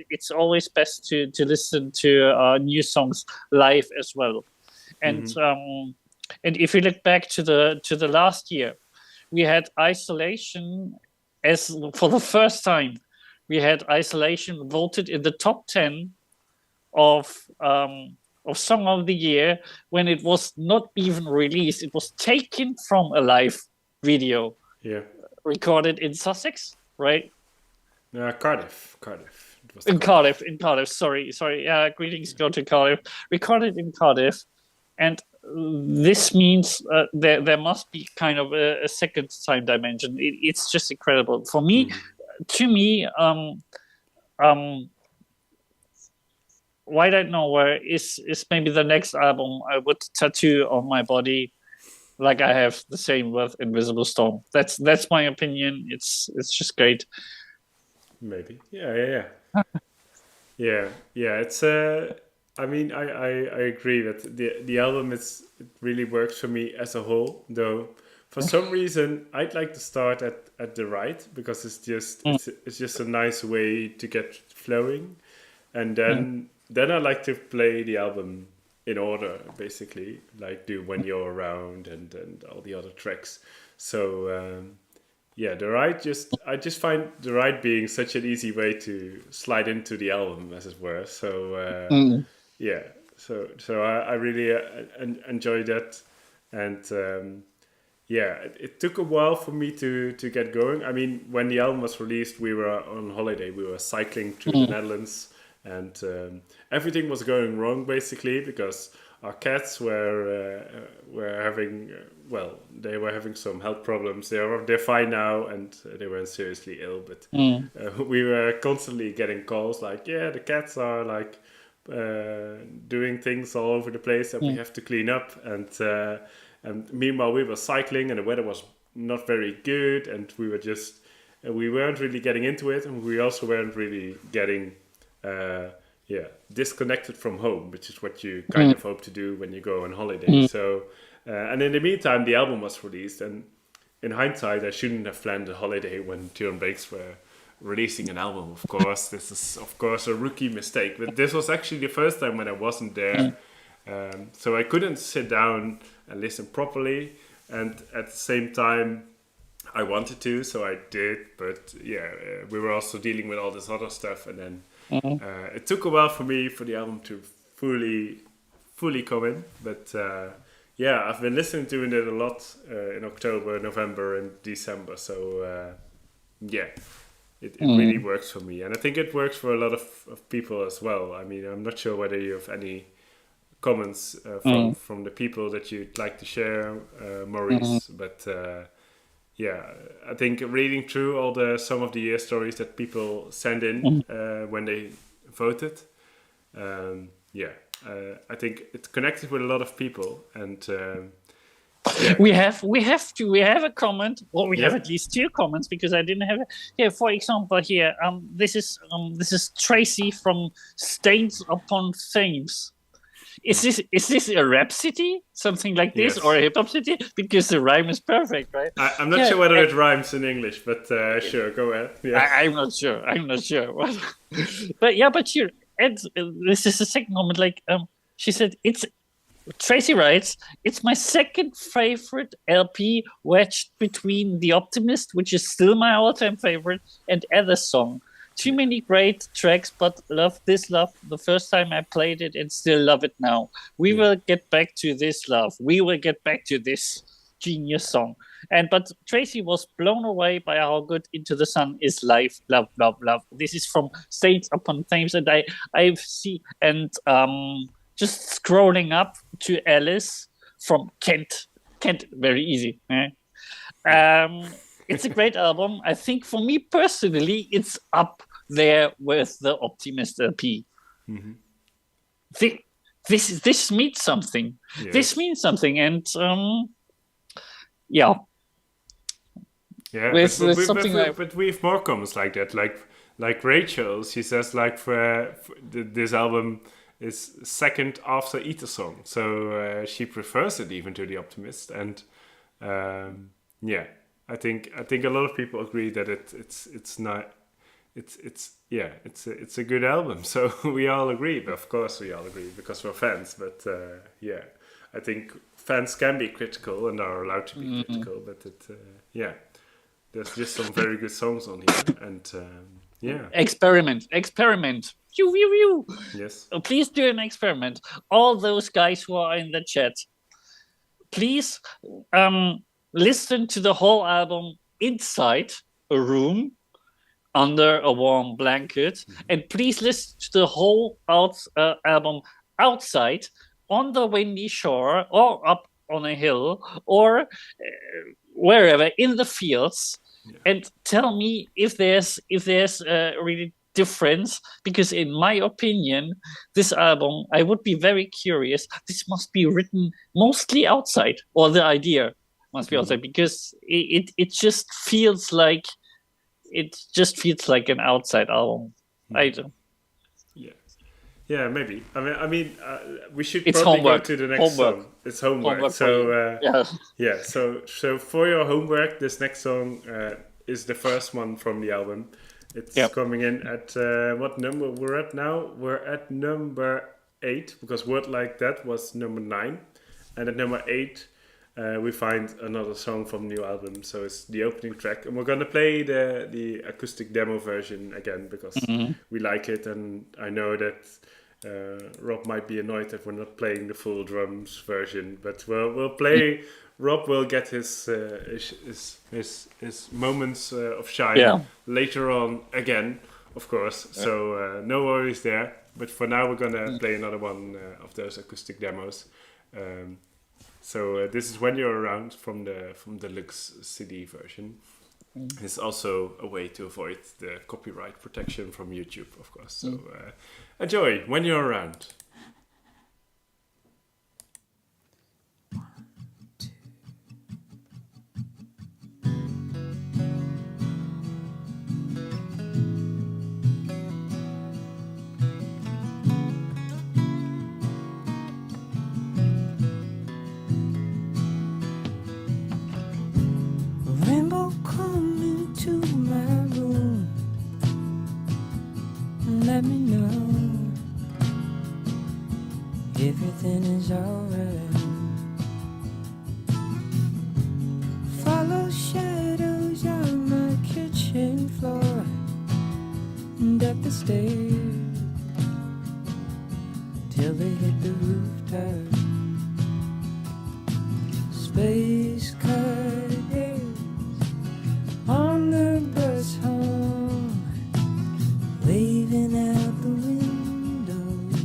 it's always best to listen to new songs live as well. And and if you look back to the last year, we had Isolation as for the first time. We had Isolation voted in the top 10 of Song of the Year when it was not even released. It was taken from a live video. Yeah. Recorded in Sussex, right? Cardiff. It was In Cardiff. Cardiff. Sorry. Greetings go to Cardiff. Recorded in Cardiff, and this means there must be kind of a second time dimension. It's just incredible for me. To me, Why Don't Know Where is maybe the next album I would tattoo on my body, like I have the same with Invisible Storm. That's my opinion. It's just great. Maybe. Yeah. It's I mean, I agree that the album it really works for me as a whole. Though for some reason I'd like to start at the right, because it's just a nice way to get flowing, and then I like to play the album in order, basically, like do When You're Around and all the other tracks. So the right, I just find the right being such an easy way to slide into the album, as it were. So so I really enjoy that, and it took a while for me to get going. I mean, when the album was released, we were on holiday. We were cycling through the Netherlands, and everything was going wrong, basically, because our cats were having they were having some health problems. They're fine now, and they weren't seriously ill, but we were constantly getting calls like, the cats are like doing things all over the place that we have to clean up, and meanwhile we were cycling and the weather was not very good, and we weren't really getting into it, and we also weren't really getting disconnected from home, which is what you kind of hope to do when you go on holiday. So and in the meantime the album was released, and in hindsight I shouldn't have planned a holiday when Turin Brakes were releasing an album, of course. This is of course a rookie mistake, but this was actually the first time when I wasn't there, so I couldn't sit down and listen properly, and at the same time I wanted to, so I did, but we were also dealing with all this other stuff, and then it took a while for the album to fully come in, but I've been listening to it a lot in October, November and December, so it really works for me, and I think it works for a lot of people as well. I mean, I'm not sure whether you have any comments from the people that you'd like to share, Maurice, but I think reading through all some of the year stories that people send in when they voted, I think it connected with a lot of people, and we have a comment, or we have at least two comments, because I didn't have it here. For example, here this is Tracy from Stains Upon Thames. Is this a rhapsody, something like this, or a hip hop city? Because the rhyme is perfect, right? I'm not sure whether it rhymes in English, but sure, go ahead. I'm not sure. But here, and this is the second comment. Like she said, Tracy writes, it's my second favorite LP, wedged between The Optimist, which is still my all-time favorite, and Other Song. Too many great tracks, but love the first time I played it, and still love it now. We will get back to this love. We will get back to this genius song. But Tracy was blown away by how good Into the Sun is live. Love. This is from Stains Upon Thames, and I've seen, and just scrolling up to Alice from Kent, very easy. It's a great album. I think for me personally, it's up there with the Optimist LP. This means something. Yes. This means something, and but we have more comments like that. Like Rachel, she says for this album is second after Eater Song, so she prefers it even to The Optimist, and I think a lot of people agree that it's a good album. So we all agree. But of course, we all agree because we're fans. But I think fans can be critical and are allowed to be critical. But there's just some very good songs on here, and Experiment. Pew. Yes. Please do an experiment. All those guys who are in the chat, please listen to the whole album inside a room, under a warm blanket. And please listen to the whole album outside on the windy shore or up on a hill or wherever in the fields, and tell me if there's really difference, because in my opinion, this album, I would be very curious. This must be written mostly outside, or the idea must be outside, because it just feels like an outside album. I don't. Yeah, maybe. I mean, we should It's probably homework. go to the next song. It's homework. So yeah. So for your homework, this next song is the first one from the album. It's coming in at what number we're at now? We're at number 8, because Word Like That was number 9, and at number 8 we find another song from the new album. So it's the opening track, and we're gonna play the acoustic demo version again, because we like it, and I know that Rob might be annoyed that we're not playing the full drums version, but we'll play. Rob will get his moments of shine later on again, of course. So no worries there. But for now, we're gonna play another one of those acoustic demos. So this is When You're Around from the deluxe CD version. It's also a way to avoid the copyright protection from YouTube, of course. So enjoy When You're Around. Rainbow come into my room. Let me know everything is alright. Follow shadows on my kitchen floor and up the stairs till they hit the rooftop. Space curtains on the bus home, waving out the windows.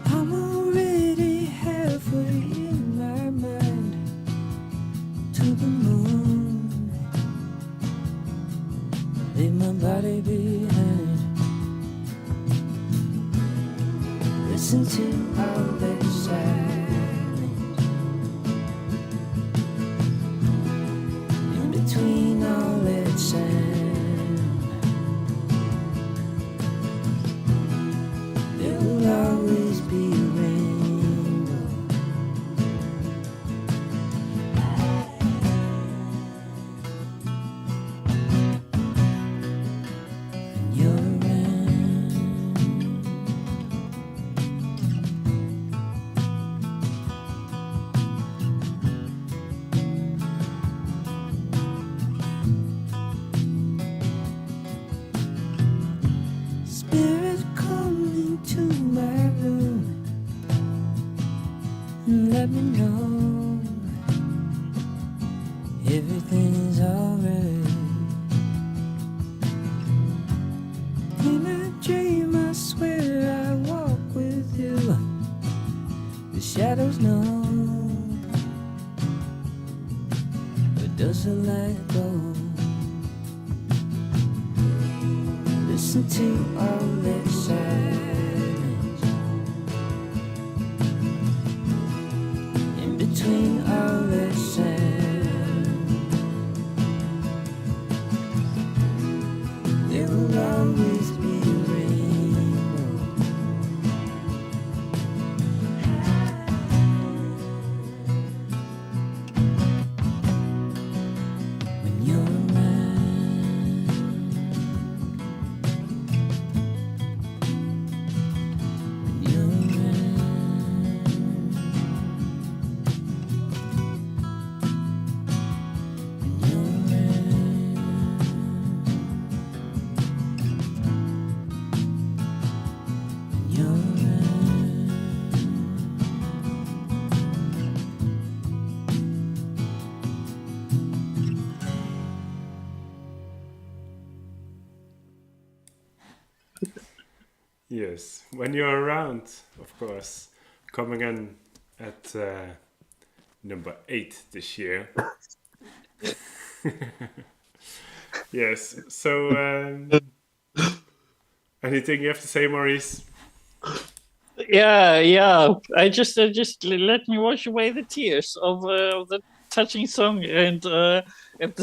I'm already halfway in my mind to the moon. Leave my body behind. Listen to all that silence in between all that sound. There will always be a rainbow. When you're around. Spirit, come into my room and let me know everything is alright. In a dream, I swear I walk with you. The shadows know, but does the light go? Listen to all that silence in between all that sound. There will always be a rainbow. When you're around. Yes, when you're around, of course. Coming in at number 8 this year. Yes, so anything you have to say, Maurice? Yeah. I just let me wash away the tears of the touching song and the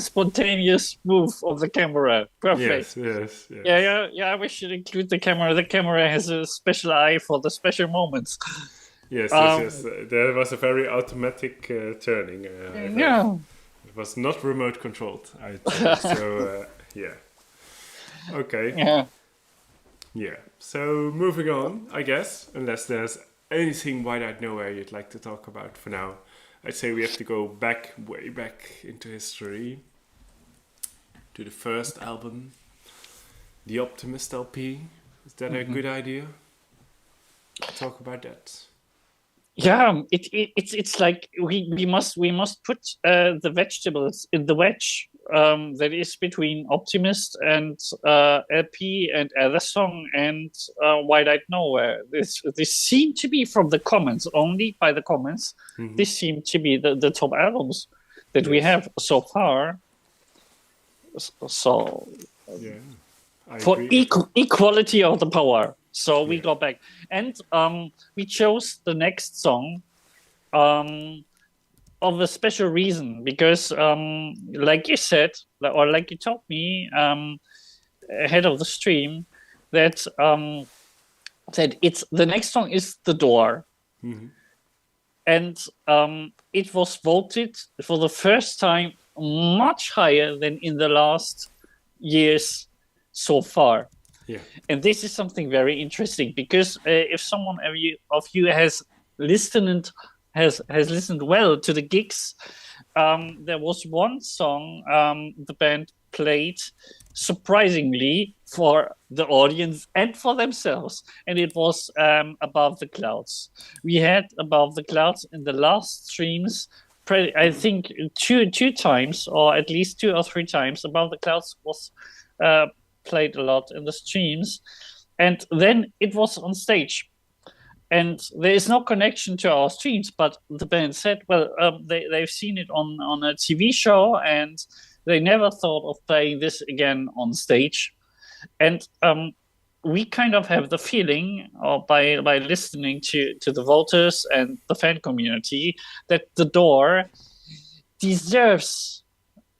spontaneous move of the camera. Perfect. Yes. Yeah. I wish you'd include the camera. The camera has a special eye for the special moments. Yes. There was a very automatic turning. Yeah. It was not remote controlled. So, yeah. Okay. Yeah. So, moving on, I guess, unless there's anything Wide-Eyed Nowhere you'd like to talk about for now. I'd say we have to go way back into history, to the first album, The Optimist LP. Is that a good idea? Talk about that. Yeah, it's like we must put the vegetables in the wedge that is between Optimist and LP and other song and Wide-Eyed Nowhere. This seemed to be from the comments, only by the comments. This seemed to be the top albums that we have so far. So yeah, for equality of the power. So we go back and we chose the next song of a special reason because like you said, or like you told me ahead of the stream, that it's the next song is The Door. And it was voted for the first time much higher than in the last years so far. Yeah. And this is something very interesting because if someone of you has listened well to the gigs, there was one song the band played surprisingly for the audience and for themselves, and it was Above the Clouds. We had Above the Clouds in the last streams, I think two times, or at least 2 or 3 times. Above the Clouds was played a lot in the streams, and then it was on stage. And there is no connection to our streams, but the band said, well, they've seen it on a TV show, and they never thought of playing this again on stage. And we kind of have the feeling, or by listening to the voters and the fan community, that The Door deserves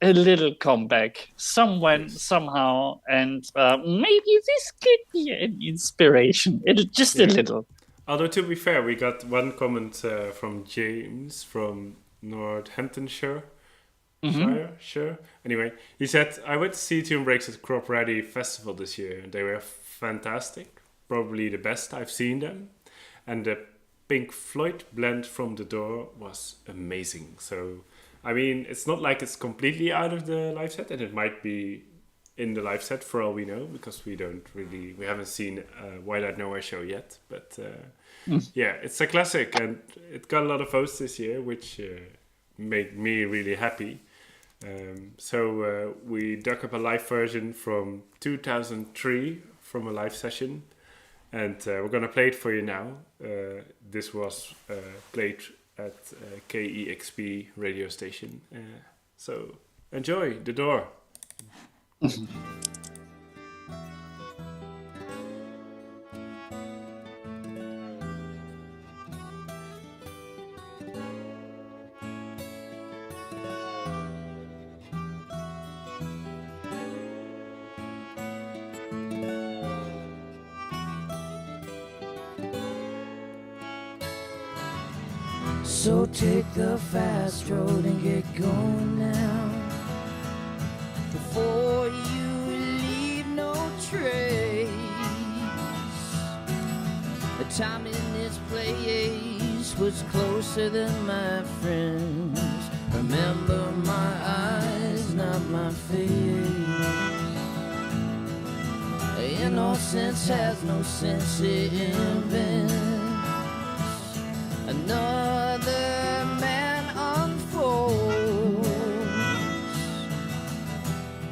a little comeback somehow, and maybe this could be an inspiration. Just a little. Although, to be fair, we got one comment from James from Northamptonshire. Sure. Anyway, he said, I went to see Turin Brakes at Crop Ready Festival this year, and they were fantastic. Probably the best I've seen them. And the Pink Floyd blend from The Door was amazing. So, I mean, it's not like it's completely out of the live set, and it might be in the live set for all we know, because we haven't seen a Wide-Eyed Nowhere show yet. But yeah, it's a classic, and it got a lot of votes this year, which made me really happy. So we dug up a live version from 2003 from a live session, and we're gonna play it for you now. This was played at KEXP radio station. So enjoy The Door. So take the fast road and get going now, before you leave no trace. The time in this place was closer than my friends. Remember my eyes, not my face. Innocence has no sense, it invents another man unfolds,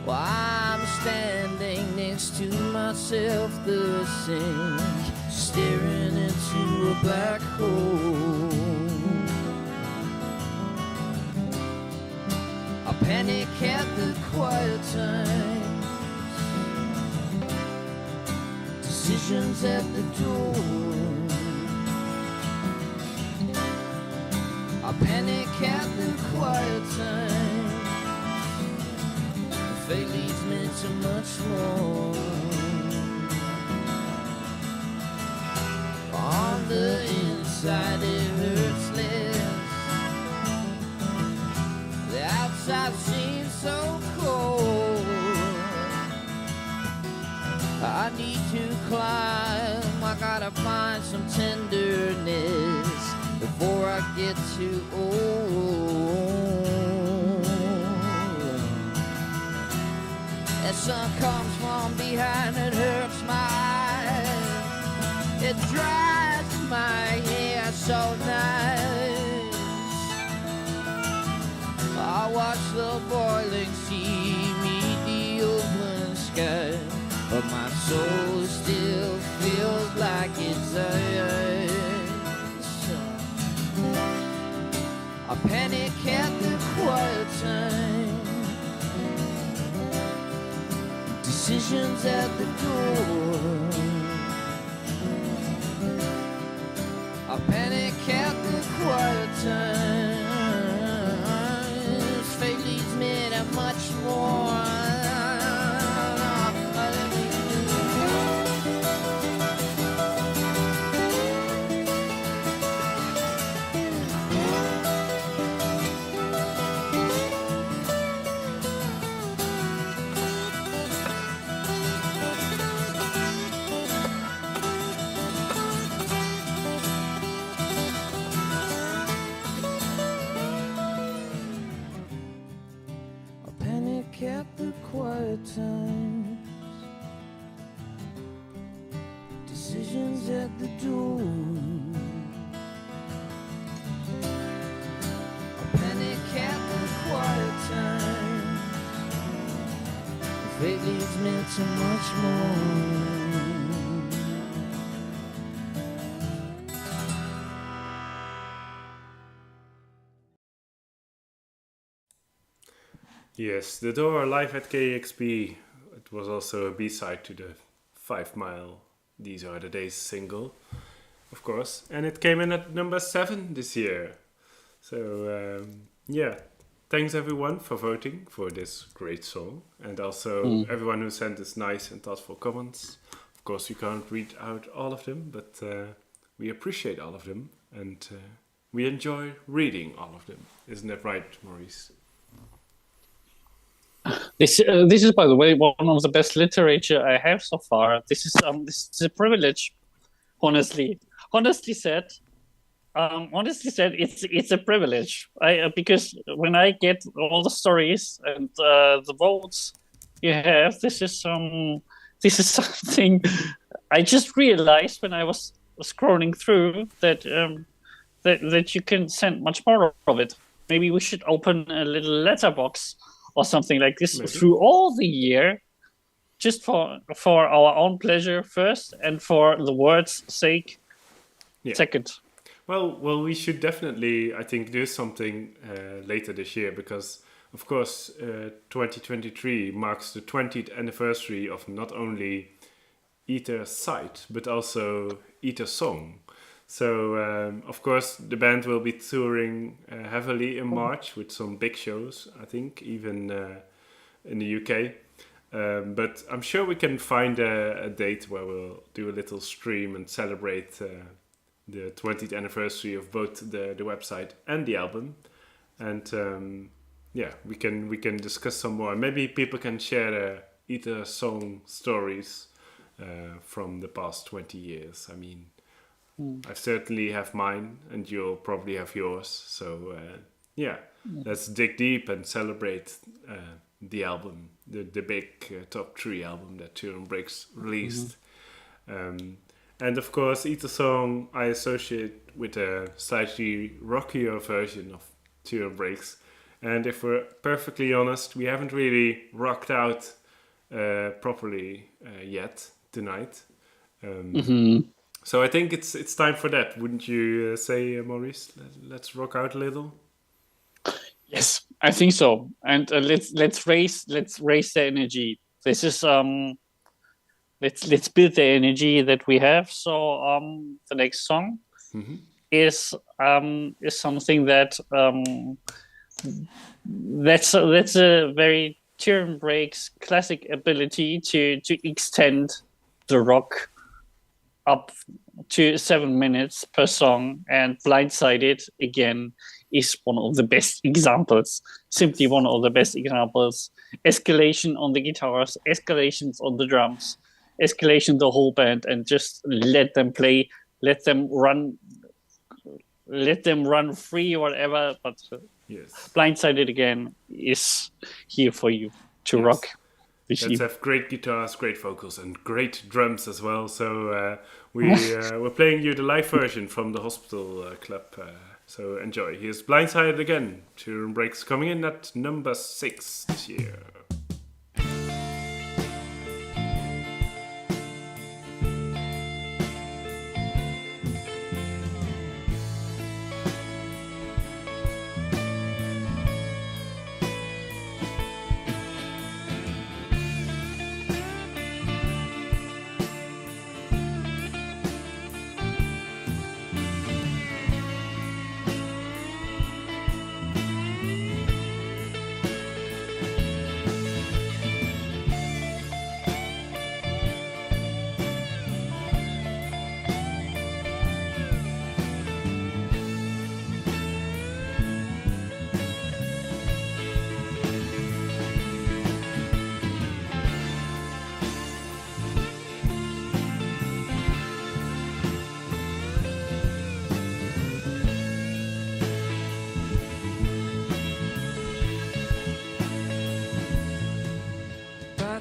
while I'm standing next to myself the same. staring into a black hole. I panic at the quiet times, decisions at the door. I panic at the quiet times, fate leads me to much more. On the inside it hurts less, the outside seems so cold. I need to climb, I gotta find some tenderness before I get too old. The sun comes from behind, it hurts my eyes, it dries my hair so nice. I watch the boiling sea meet the open sky, but my soul still feels like it's ice. I panic at the quiet time, decisions at the door. I panic at the quiet times, fate leads me to much more. At the quiet times, decisions at the door. I panic at the quiet times, fate leads me to much more. Yes, The Door live at KXP. It was also a B-side to the 5 Mile These Are the Days single, of course. And it came in at number 7 this year. So, yeah, thanks everyone for voting for this great song. And also everyone who sent us nice and thoughtful comments. Of course, we can't read out all of them, but we appreciate all of them. And we enjoy reading all of them. Isn't that right, Maurice? This is, by the way, one of the best literature I have so far. This is a privilege, honestly. Honestly said, it's a privilege. Because when I get all the stories and the votes you have, this is something I just realized when I was scrolling through that that you can send much more of it. Maybe we should open a little letterbox or something like this through all the year, just for our own pleasure first, and for the word's sake second. Well, we should definitely, I think, do something later this year, because, of course, 2023 marks the 20th anniversary of not only Ether Site, but also Ether Song. So, of course, the band will be touring heavily in March with some big shows, I think, even in the UK. But I'm sure we can find a date where we'll do a little stream and celebrate the 20th anniversary of both the website and the album. And we can discuss some more. Maybe people can share Ether Song stories from the past 20 years. I mean, I certainly have mine, and you'll probably have yours. So, let's dig deep and celebrate the album, the big top 3 album that Turin Brakes released. And of course, Ether Song I associate with a slightly rockier version of Turin Brakes. And if we're perfectly honest, we haven't really rocked out properly yet tonight. So I think it's time for that, wouldn't you say, Maurice? Let's rock out a little. Yes, I think so. And let's raise the energy. This is let's build the energy that we have. So the next song is something that that's a very Turin Brakes classic ability to extend the rock up to 7 minutes per song, and Blindsided again is one of the best examples, simply one of the best examples. Escalation on the guitars, escalations on the drums, escalation the whole band, and just let them play, let them run free, whatever. But Blindsided again is here for you to rock. Let's have great guitars, great vocals, and great drums as well. So we're playing you the live version from the Hospital Club. So enjoy. Here's Blindsided again. Turin Brakes coming in at number 6 this year.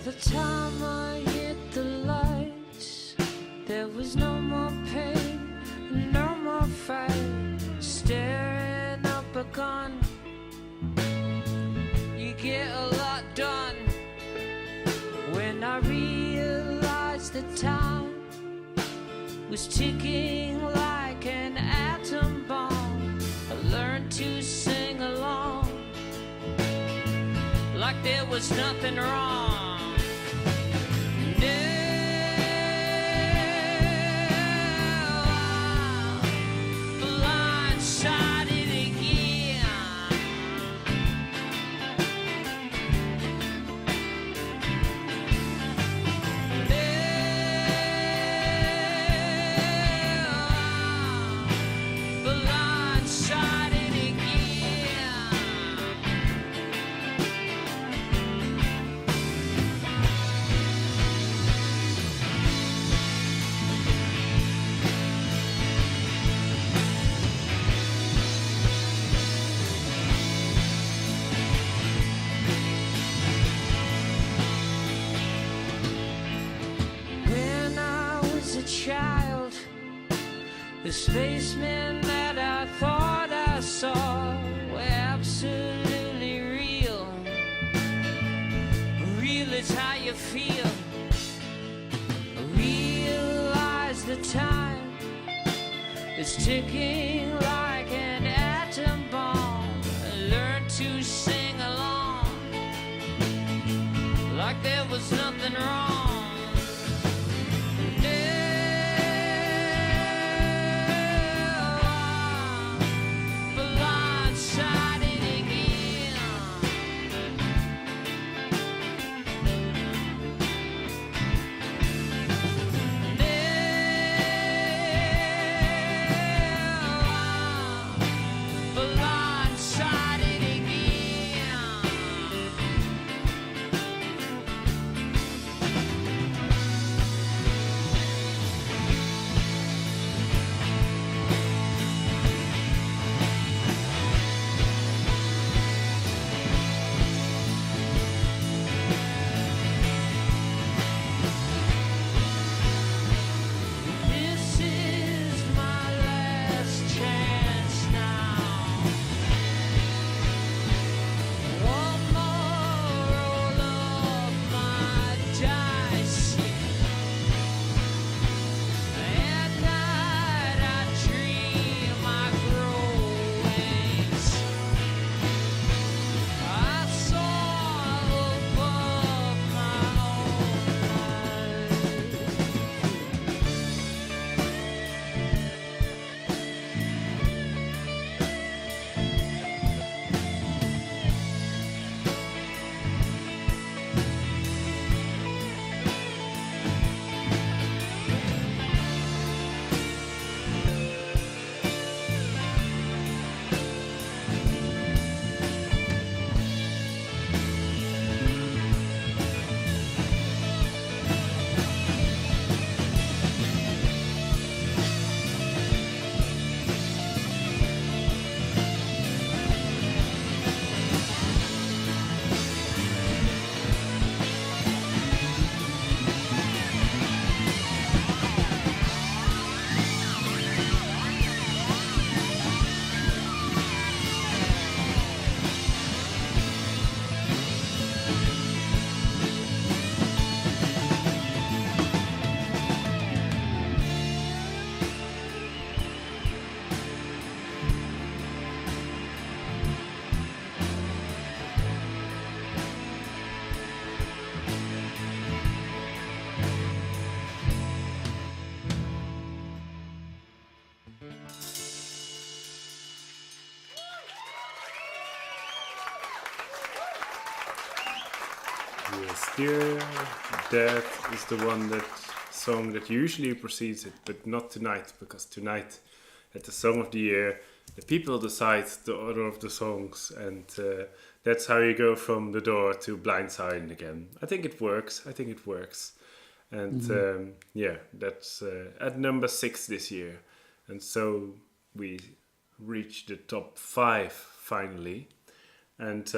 The time I hit the lights, there was no more pain, no more fight. Staring up a gun, you get a lot done. When I realized the time was ticking like an atom bomb, I learned to sing along like there was nothing wrong. Child, the spacemen that I thought I saw were absolutely real. Real is how you feel. I realize the time is ticking like an atom bomb. I learned to sing along like there was nothing wrong. Steer. That is the song that usually precedes it, but not tonight, because tonight, at the Song of the Year, the people decide the order of the songs, and that's how you go from The Door to Blind Side again. I think it works. And that's at number 6 this year. And so we reached the top 5 finally. And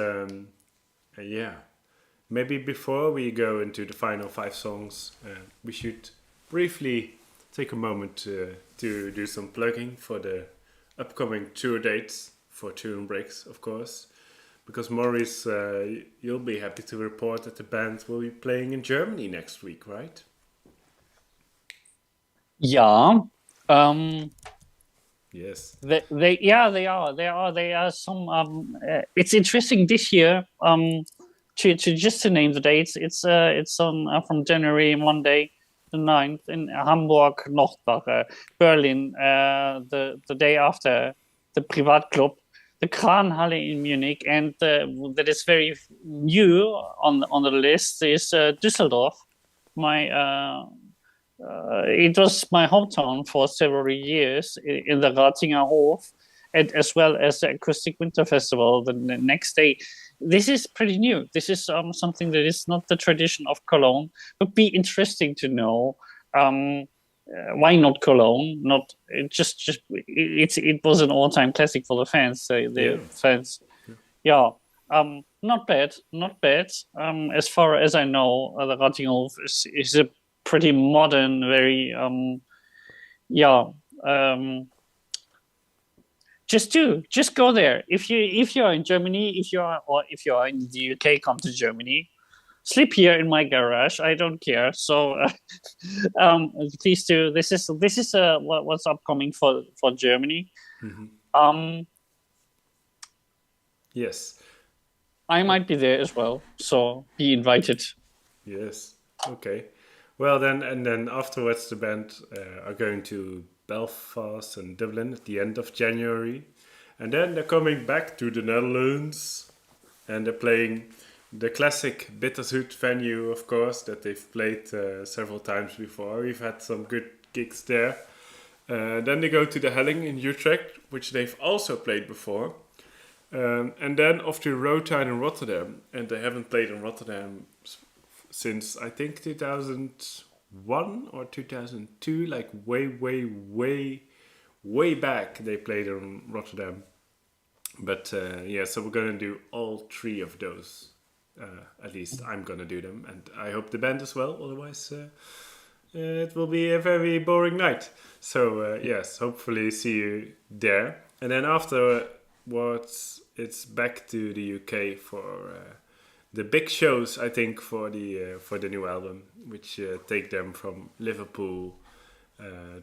maybe before we go into the final 5 songs, we should briefly take a moment to do some plugging for the upcoming tour dates for Turin Brakes, of course. Because Maurice, you'll be happy to report that the band will be playing in Germany next week, right? Yeah. Yes. They are some. It's interesting this year. To name the dates, it's on from January Monday the 9th in Hamburg, Nordbach, Berlin. The day after the Privatclub, the Kranhalle in Munich, and that is very new on the list is Düsseldorf. It was my hometown for several years in the Ratinger Hof, and as well as the Acoustic Winter Festival the next day. This is pretty new. This is something that is not the tradition of Cologne. Would be interesting to know. Why not Cologne? Not just it was an all-time classic for the fans. Fans, not bad. As far as I know, the Rattinghof is a pretty modern, very just go there. If you're in Germany, if you're in the UK, come to Germany. Sleep here in my garage. I don't care. So, please do. This is what's upcoming for Germany. Mm-hmm. Yes. I might be there as well. So be invited. Yes. Okay. Well then afterwards the band are going to Belfast and Dublin at the end of January, and then they're coming back to the Netherlands, and they're playing the classic Bitterzoet venue, of course, that they've played several times before. We've had some good gigs there. Then they go to the Helling in Utrecht, which they've also played before. And then off to Roadtown in Rotterdam. And they haven't played in Rotterdam since, I think, 2001 or 2002. Like way back they played in Rotterdam. But so we're going to do all 3 of those. At least I'm gonna do them, and I hope the band as well, otherwise it will be a very boring night. So yes, hopefully see you there. And then afterwards it's back to the UK for the big shows, I think, for the new album, which take them from Liverpool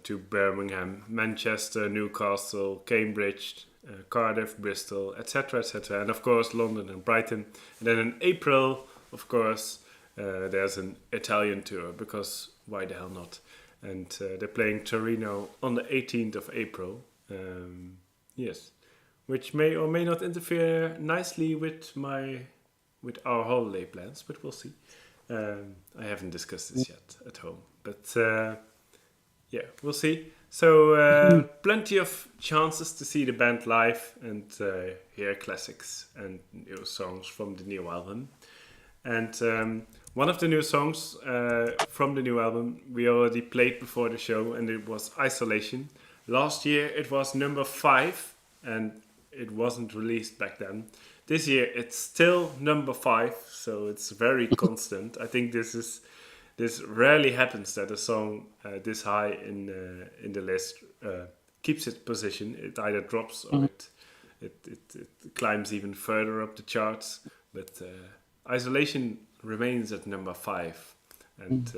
to Birmingham, Manchester, Newcastle, Cambridge, Cardiff, Bristol, etc., and of course London and Brighton. And then in April, of course, there's an Italian tour, because why the hell not? And they're playing Torino on the 18th of April. Yes, which may or may not interfere nicely with our holiday plans, but we'll see. I haven't discussed this yet at home, but we'll see. So plenty of chances to see the band live and hear classics and new songs from the new album. And one of the new songs from the new album we already played before the show, and it was Isolation. Last year it was number 5, and it wasn't released back then. This year it's still number 5, so it's very constant. I think this rarely happens that a song this high in the list keeps its position. It either drops or it climbs even further up the charts. But Isolation remains at number 5, and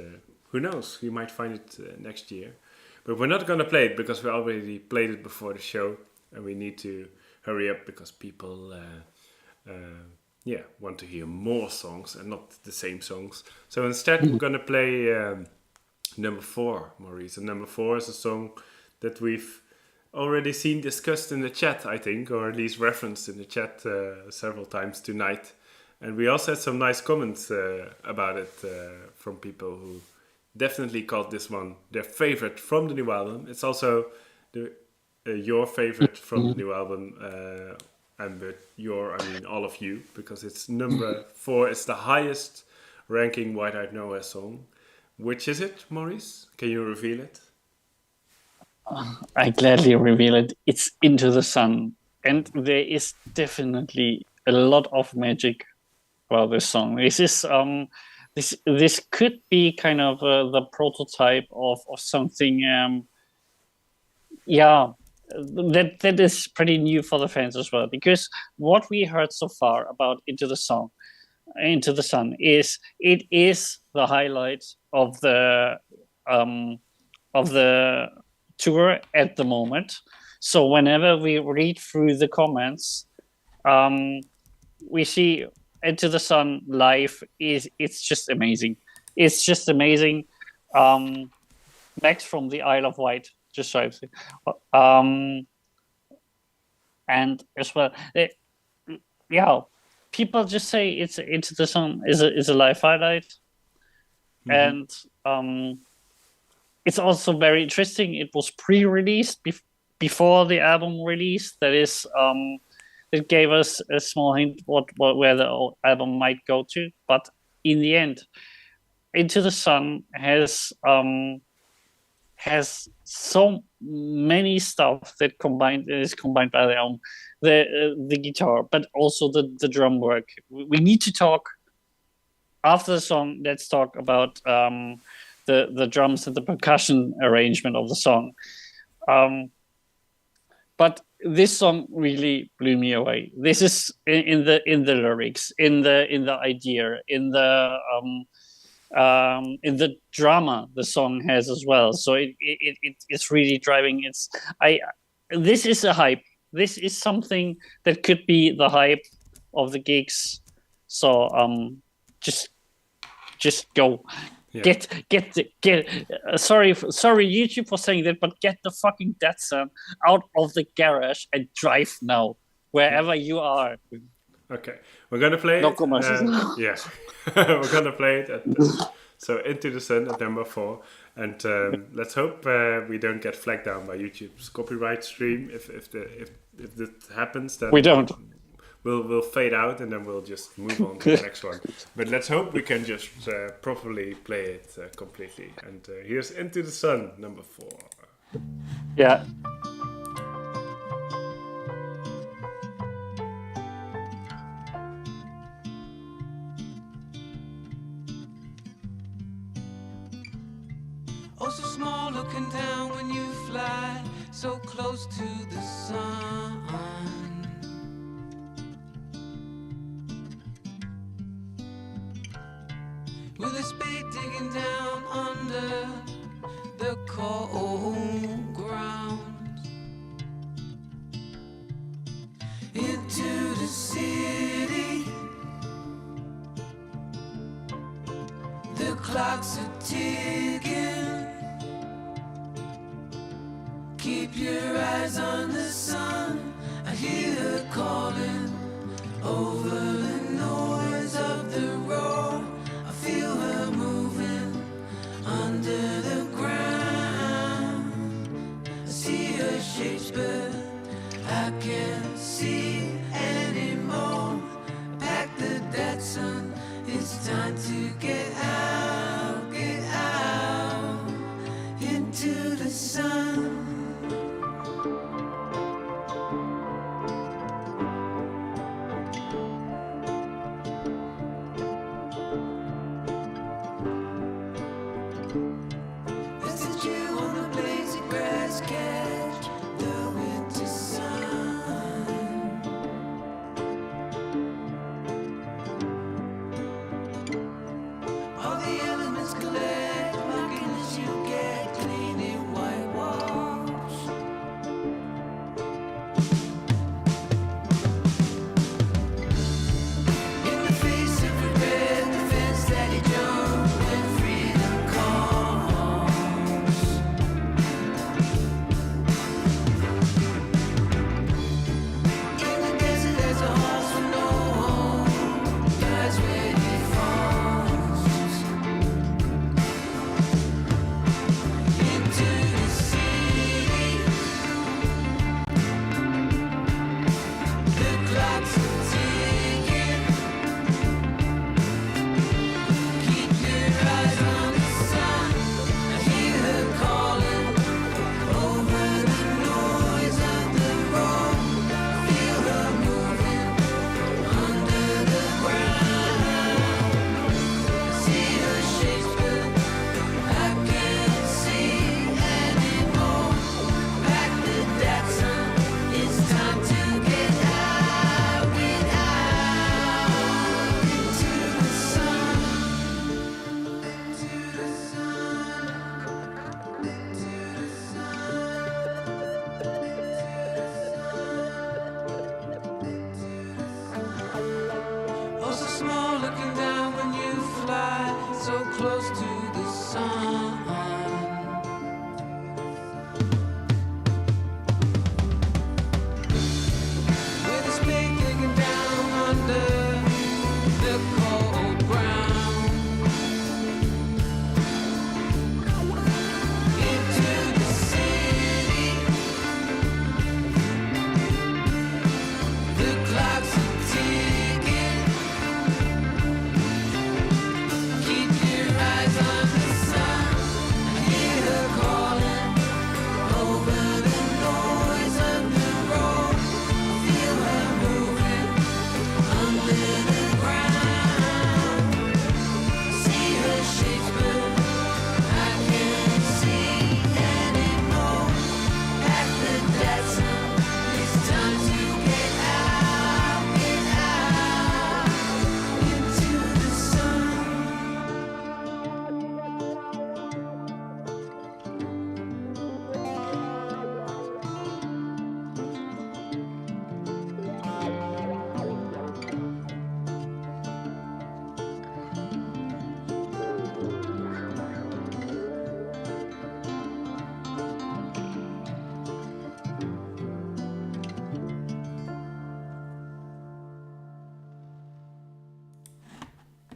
who knows? We might find it next year. But we're not going to play it because we already played it before the show, and we need to hurry up because people want to hear more songs and not the same songs. So instead we're going to play number 4, Maurice. And number 4 is a song that we've already seen discussed in the chat, I think, or at least referenced in the chat several times tonight. And we also had some nice comments about it from people who definitely called this one their favorite from the new album. It's also your favorite from the new album, and with I mean all of you, because it's number 4. It's the highest ranking White Eyed Noah song. Which is it, Maurice? Can you reveal it? I gladly reveal it. It's Into the Sun. And there is definitely a lot of magic about this song. This is this could be kind of the prototype of something that is pretty new for the fans as well, because what we heard so far about Into the Sun is the highlight of the tour at the moment. So whenever we read through the comments, we see Into the Sun live it's just amazing. It's just amazing. Max from the Isle of Wight just drives it. And as well, people just say it's Into the Sun is a live highlight. And it's also very interesting. It was pre-released before the album release. That is, it gave us a small hint where the album might go to. But in the end, Into the Sun has so many stuff that is combined by the album, the guitar, but also the drum work. We need to talk after the song. Let's talk about the drums and the percussion arrangement of the song. But this song really blew me away. This is in the lyrics, in the idea, in the drama the song has as well. So it's really driving. This is a hype. This is something that could be the hype of the gigs. So just go. Yeah. Get sorry YouTube for saying that, but get the fucking Datsun out of the garage and drive now wherever you are. Okay, we're gonna play it. No commercials. Yeah, we're gonna play it. So Into the Sun at number 4, and let's hope we don't get flagged down by YouTube's copyright stream. If that happens, then we don't. We'll fade out and then we'll just move on to the next one. But let's hope we can just properly play it completely. And here's Into the Sun, number 4. Yeah. Oh, so small looking down when you fly so close to the sun. With a spade digging down under the cold ground. Into the city, the clocks are ticking. Keep your eyes on the sun. I hear her calling over the noise of the roar. Feel her moving under the ground. I see her shapes, but I can't see anymore. Pack the Datsun, it's time to get out into the sun. All the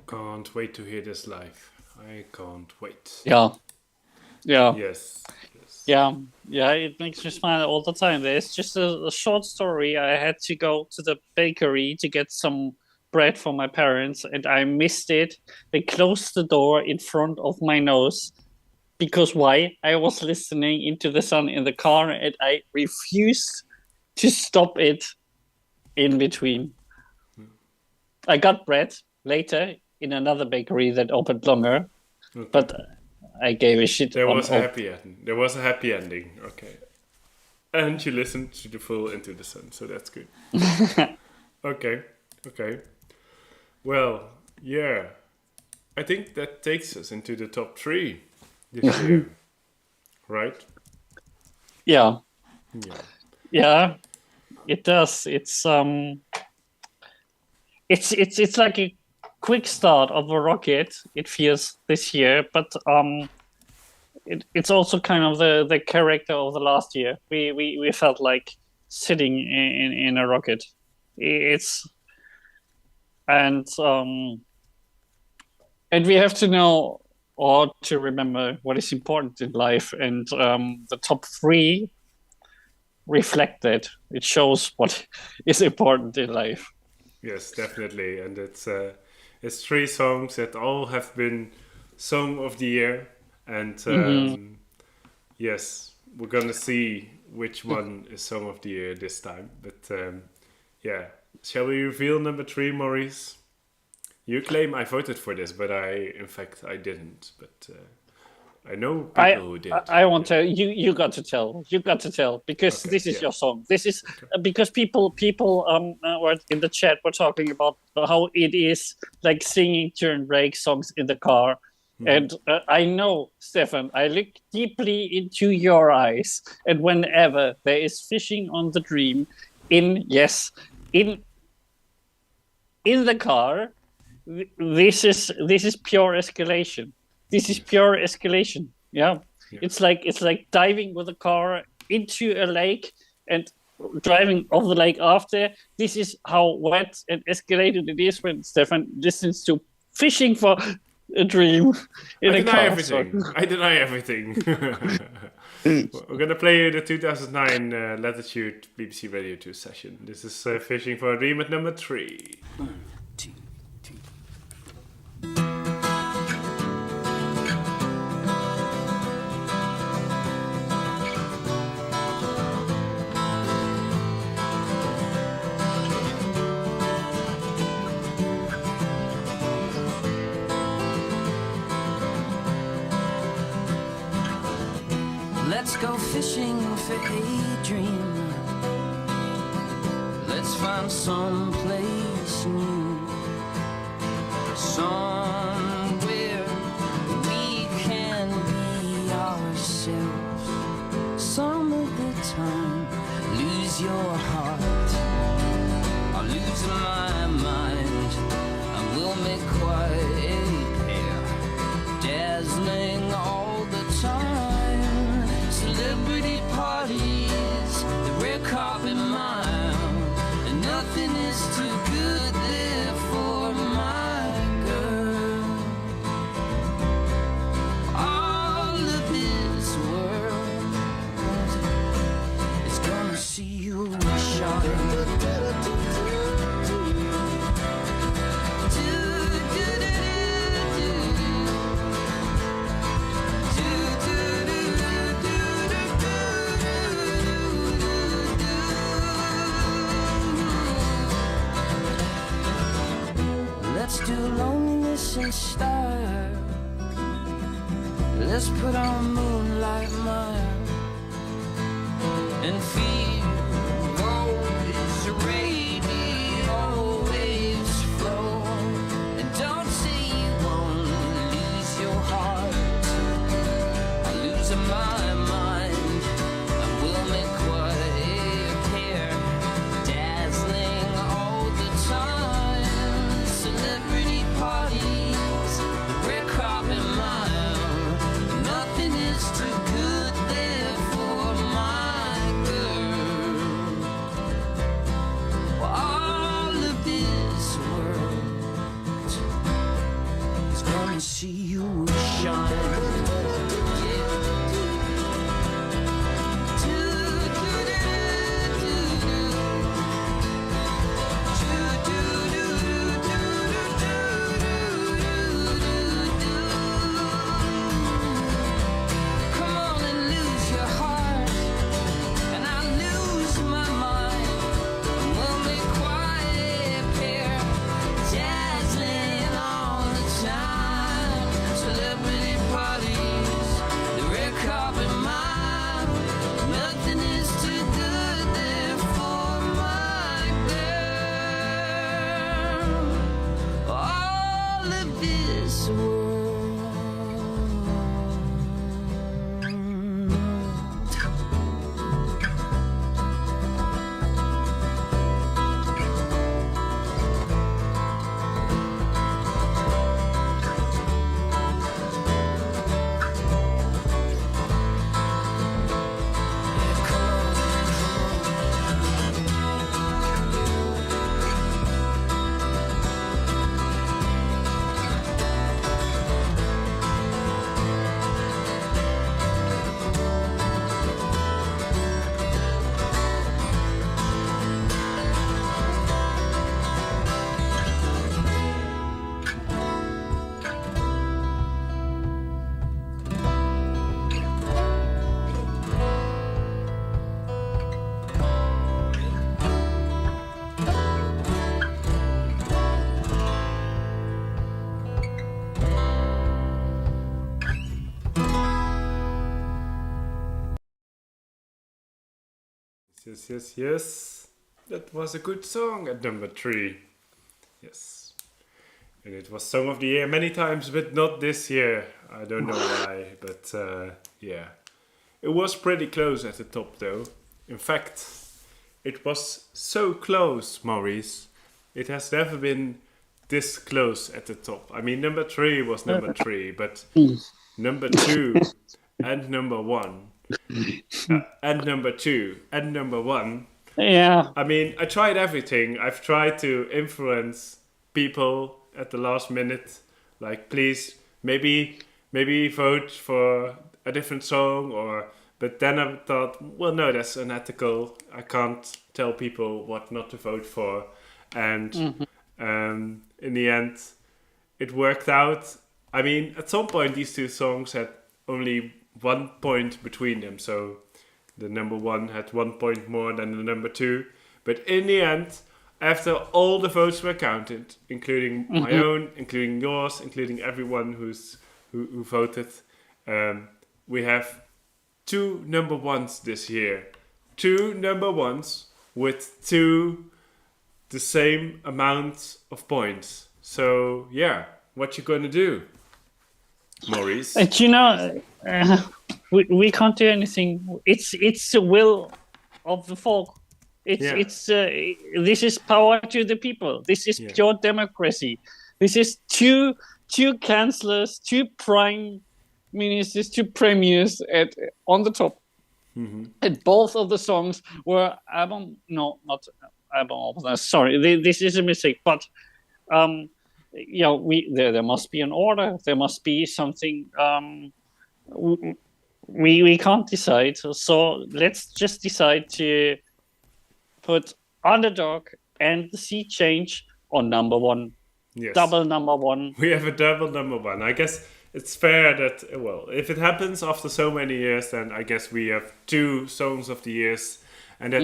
can't wait to hear this live. I can't wait. Yeah. Yes. Yeah, it makes me smile all the time. There's just a short story. I had to go to the bakery to get some bread for my parents, and I missed it. They closed the door in front of my nose. Because why? I was listening into the sun in the car, and I refused to stop it in between. I got bread later in another bakery that opened longer, but I gave a shit. There was a happy ending. There was a happy ending. Okay. And you listened to the full Into the Sun, so that's good. Okay. Well, yeah. I think that takes us into the top 3 this year. Right? Yeah. It does. It's like a quick start of a rocket. It feels this year, but it's also kind of the character of the last year. We felt like sitting in a rocket. And we have to know or to remember what is important in life, and the top 3 reflect that. It shows what is important in life. Yes, definitely, and it's 3 songs that all have been Song of the Year, and yes, we're gonna see which one is Song of the Year this time. But yeah, shall we reveal number 3, Maurice? You claim I voted for this, but I didn't. But I know people who did. I want to. You got to tell. You got to tell, because this is your song. This is because people were in the chat were talking about how it is like singing Turin Brakes songs in the car, and I know, Stefan. I look deeply into your eyes, and whenever there is fishing on the dream, in the car, this is pure escalation. This is pure escalation. Yeah. It's like diving with a car into a lake and driving off the lake after. This is how wet and escalated it is when Stefan listens to Fishing for a Dream in a car. I deny everything. We're gonna play you the 2009 Latitude BBC Radio 2 session. This is Fishing for a Dream at number 3. 1, 2, 3. Let's go fishing for a dream. Let's find some place new, somewhere we can be ourselves. Some of the time, lose your heart, I'll lose my mind, and we'll make quite a pair, dazzling all the time. Celebrity parties, the red carpet mile, and nothing is too good there for my girl. All of this world is gonna see you shine. Let's do loneliness in style. Let's put on Moonlight Mile and feel those radio waves flow. And don't say you won't lose your heart. I'll lose my mind, and we'll make quite a pair, dazzling all the time. Celebrity parties, red carpet mile, nothing is too good there for my girl. Yes. That was a good song at number 3. Yes. And it was Song of the Year many times, but not this year. I don't know why, but yeah. It was pretty close at the top though. In fact, it was so close, Maurice. It has never been this close at the top. I mean, number 3 was number 3, but number 2 and number 1 and number 2 and number 1. Yeah. I mean, I tried everything. I've tried to influence people at the last minute. Like, please, maybe vote for a different song, but then I thought, well, no, that's unethical. I can't tell people what not to vote for. And in the end, it worked out. I mean, at some point, these two songs had only 1 point between them. So the number 1 had 1 point more than the number 2. But in the end, after all the votes were counted, including my own, including yours, including everyone who voted, we have 2 number 1s this year. 2 number 1s with the same amount of points. So yeah, what you gonna do, Maurice? But we can't do anything. It's the will of the folk. This is power to the people. This is pure democracy. This is two chancellors, 2 prime ministers, 2 premiers on the top. And both of the songs were sorry, this is a mistake. But there must be an order. There must be something. We can't decide. So let's just decide to put Underdog and the Sea Change on number 1. Yes. Double number 1. We have a double number 1. I guess it's fair that, well, if it happens after so many years, then I guess we have 2 songs of the years. And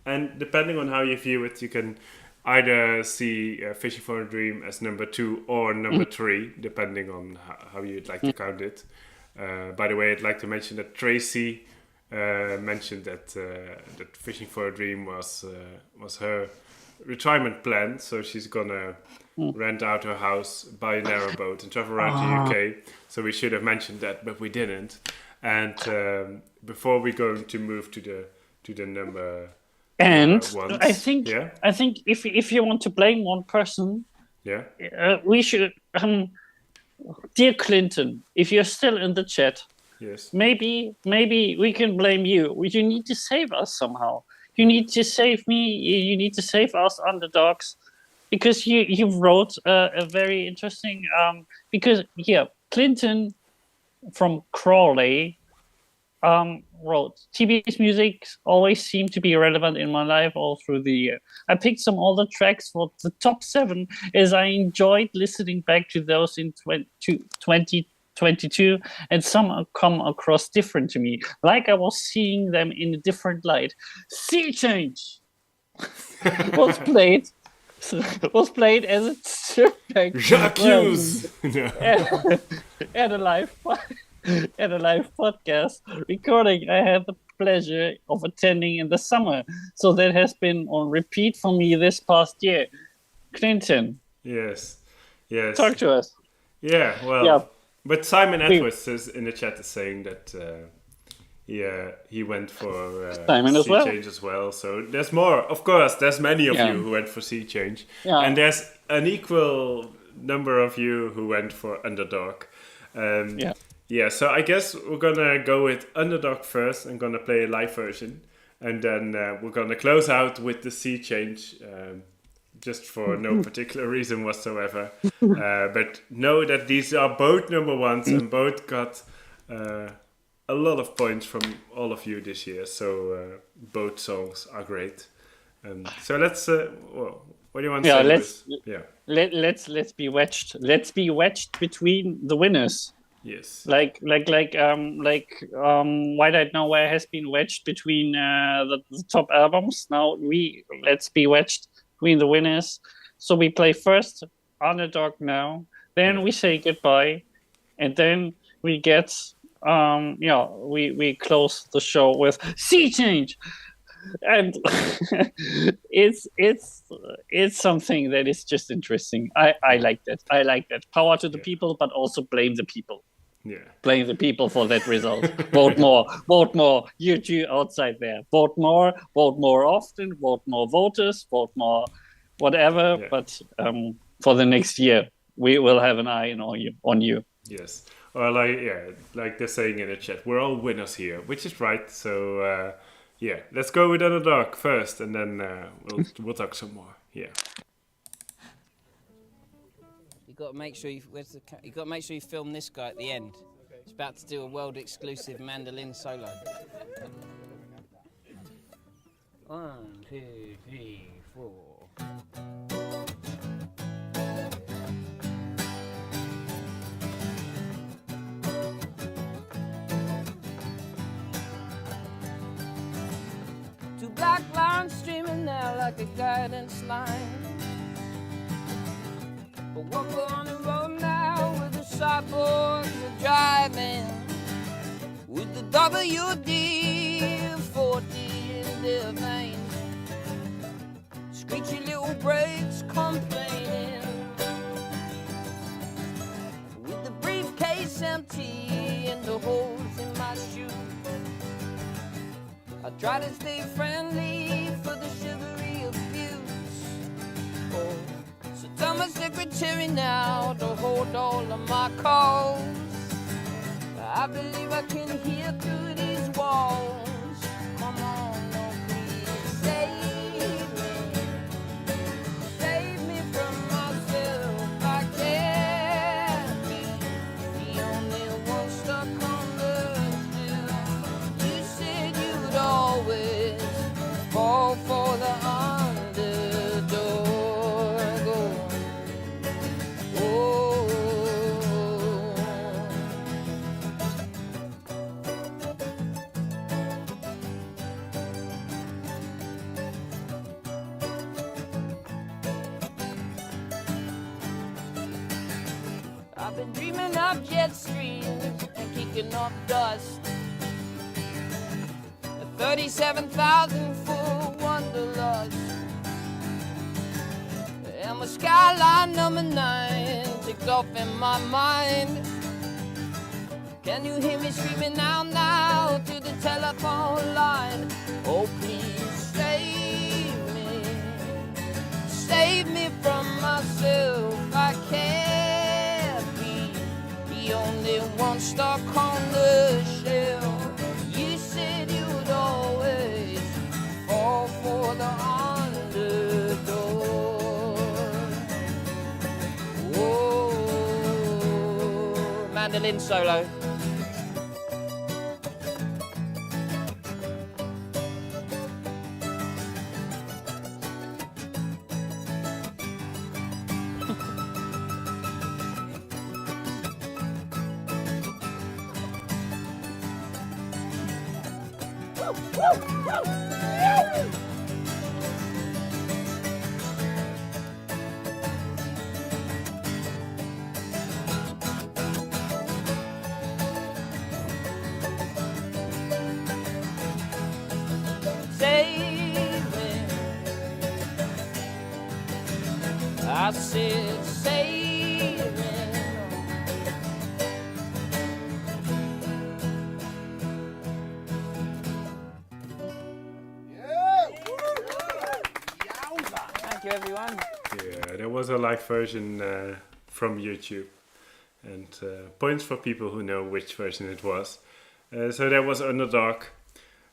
and depending on how you view it, you can either see Fishing for a Dream as number 2 or number 3, depending on how you'd like to count it. By the way, I'd like to mention that Tracy mentioned that Fishing for a Dream was her retirement plan, so she's gonna rent out her house, buy a narrowboat, and travel around the UK. So we should have mentioned that, but we didn't. And before we're going to move to the number ones, I think if you want to blame one person, we should. Dear Clinton, if you're still in the chat, maybe we can blame you. You need to save us somehow. You need to save me. You need to save us underdogs, because you wrote a very interesting. Because Clinton from Crawley wrote, TB's music always seemed to be relevant in my life all through the year. I picked some older tracks for the top 7 as I enjoyed listening back to those in 2022, and some come across different to me, like I was seeing them in a different light. Sea Change was played as a trip Jacques at a live podcast recording I had the pleasure of attending in the summer. So that has been on repeat for me this past year. Clinton. Yes. Talk to us. Yeah, well, but Simon Edwards is in the chat is saying that he went for Sea Change as well. So there's more. Of course, there's many of you who went for Sea Change. Yeah. And there's an equal number of you who went for Underdog. So I guess we're gonna go with Underdog first. I'm gonna play a live version, and then we're gonna close out with the Sea Change, just for no particular reason whatsoever. But know that these are both number 1s, and both got a lot of points from all of you this year. So both songs are great. So let's. What do you want to say? Let's be wedged. Let's be wedged between the winners. Yes. Like White Eyed Nowhere has been wedged between the top albums. Now let's be wedged between the winners. So we play first Underdog now, then we say goodbye, and then we get we close the show with Sea Change. and it's something that is just interesting. I like that. I like that. Power to the people, but also blame the people. Yeah. Blame the people for that result. Vote more. Vote more. You two outside there. Vote more. Vote more often. Vote more voters. Vote more whatever. Yeah. But for the next year, we will have an eye on you. Yes. Or like they're saying in the chat, we're all winners here, which is right. So yeah, let's go with Underdog first, and then we'll talk some more. Yeah. You got to make sure you got to make sure you film this guy at the end. He's about to do a world exclusive mandolin solo. 1, 2, 3, 4. Two black lines streaming there like a guidance line. But we're on the road now with the sideboards are driving with the WD-40 in their veins. Screechy little brakes complaining with the briefcase empty and the holes in my shoe. I try to stay friendly for the chivalry abuse. Oh, so tell my secretary now to hold all of my calls. I believe I can hear through these walls. Come on, no, please save me from myself. I can't be the only one stuck on the hill. You said you'd always fall for the underdog. Oh. I've been dreaming of jet streams and kicking up dust. A 37,000 foot wanderlust. And my skyline number 9 ticked off in my mind. Can you hear me screaming out now to the telephone line? Oh, please save me from myself. I can't be the only one stuck on the shelf. You said you'd always fall for the underdog. Whoa, mandolin solo. Save me. I said save me. Thank you, everyone. Yeah, there was a live version from YouTube, and points for people who know which version it was. So that was Underdog.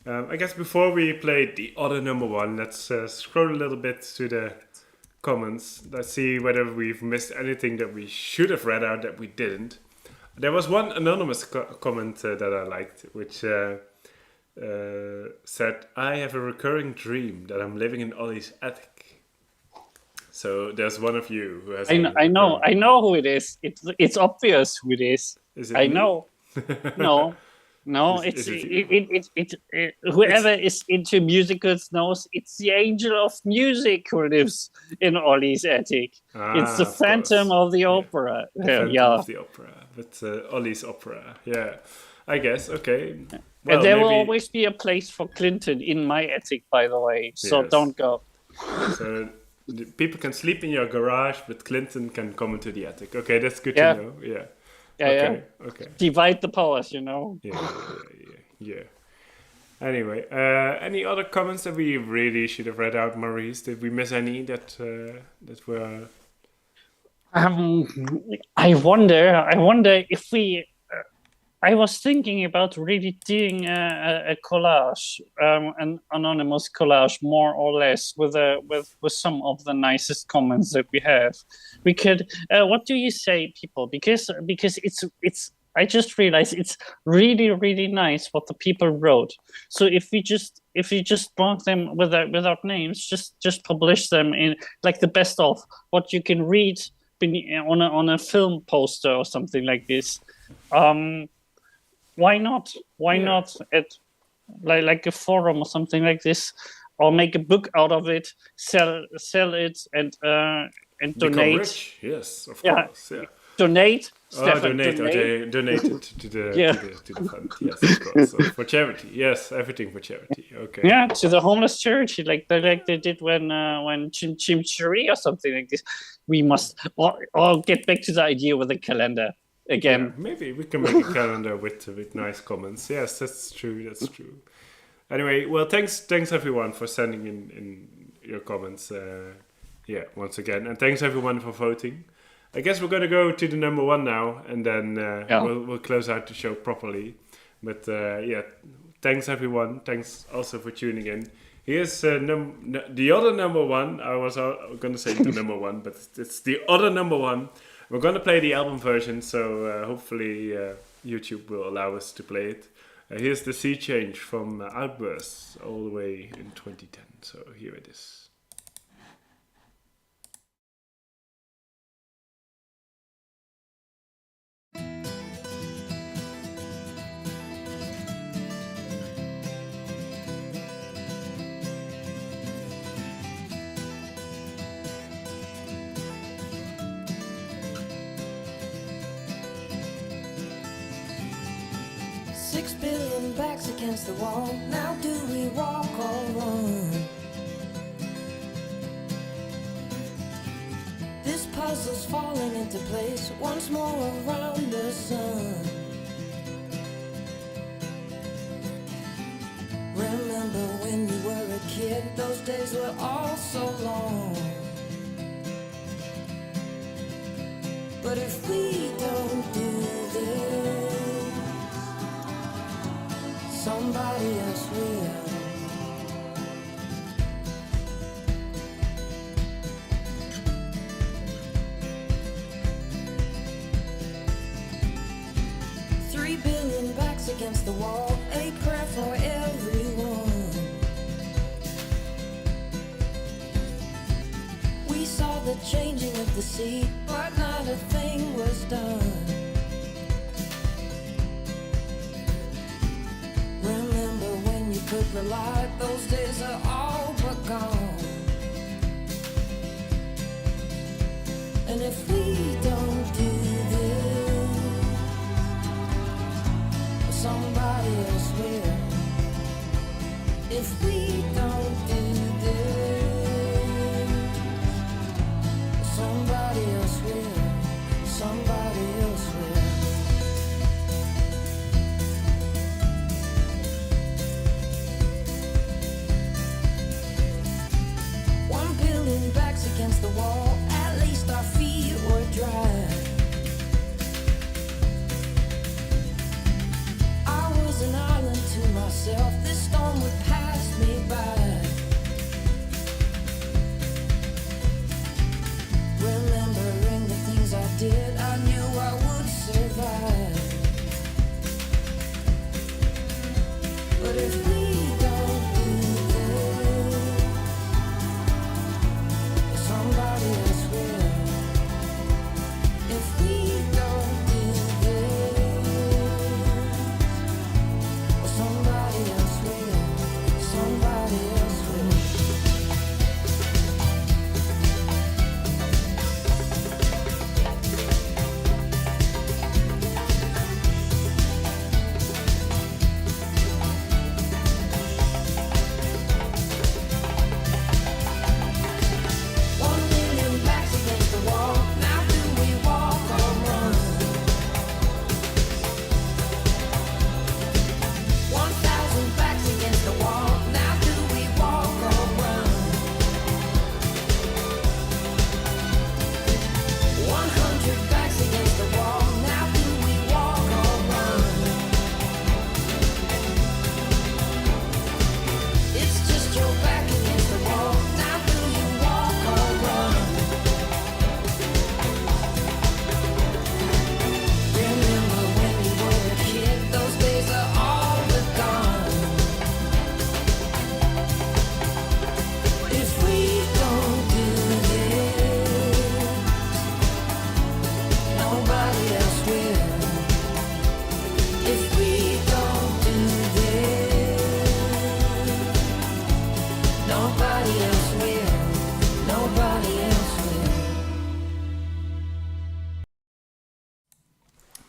I guess before we play the other number 1, let's scroll a little bit to the comments. Let's see whether we've missed anything that we should have read out that we didn't. There was one anonymous comment that I liked, which said, "I have a recurring dream that I'm living in Ollie's attic." So there's one of you who has. I know who it is. It's obvious who it is. Is it I me? know. No, Is it's whoever is into musicals knows it's the angel of music who lives in Ollie's attic. It's the of Phantom course. of the Opera. Phantom Yeah. of the Opera, but Ollie's opera. Yeah, I guess. Okay, Well, and there will maybe- always be a place for Clinton in my attic, by the way. So Yes. don't go. So people can sleep in your garage, but Clinton can come into the attic. Okay, that's good Yeah. to know. Yeah. Yeah, Okay. Divide the powers, you know. Yeah. Anyway, any other comments that we really should have read out, Maurice? Did we miss any that were? I wonder if we. I was thinking about really doing a collage, an anonymous collage, more or less, with some of the nicest comments that we have. We could. What do you say, people? Because it's. I just realized it's really nice what the people wrote. So if you just block them without names, just publish them in like the best of what you can read on a film poster or something like this. Why not? Why not at like a forum or something like this, or make a book out of it, sell it, and Become donate. rich. Yes, of Yeah. course. Yeah. Donate. Oh, Stefan, donate. Okay, donate it to the Yeah. to the fund. Yes, of course. So for charity. Yes, everything for charity. Okay. Yeah, to the homeless charity, like they did when Chimchurri or something like this. We must all get back to the idea with the calendar again. Yeah, maybe we can make a calendar with nice comments. Yes, that's true. That's true. Anyway, well, thanks everyone for sending in your comments. Once again, and thanks everyone for voting. I guess we're going to go to the number one now, and then we'll close out the show properly. But thanks everyone. Thanks also for tuning in. Here's the other number one. I was going to say the number one, but it's the other number one. We're going to play the album version, so hopefully YouTube will allow us to play it. Here's the Sea Change from Outbursts all the way in 2010. So here it is. Backs against the wall. Now do we walk or run? This puzzle's falling into place once more around the sun. Remember when you were a kid? Those days were all so long. But if we don't do this, somebody else will. $3 billion backs against the wall, a prayer for everyone. We saw the changing of the sea, but not a thing was done. Could rely, those days are all but gone. And if we don't do this, somebody else will. If we don't do this, somebody else will. Somebody else will. Against the wall, at least our feet were dry. I was an island to myself, this storm would pass me by. Remembering the things I did, I knew I would survive. But if we somebody else will. If we don't do this, somebody else will. Somebody else will.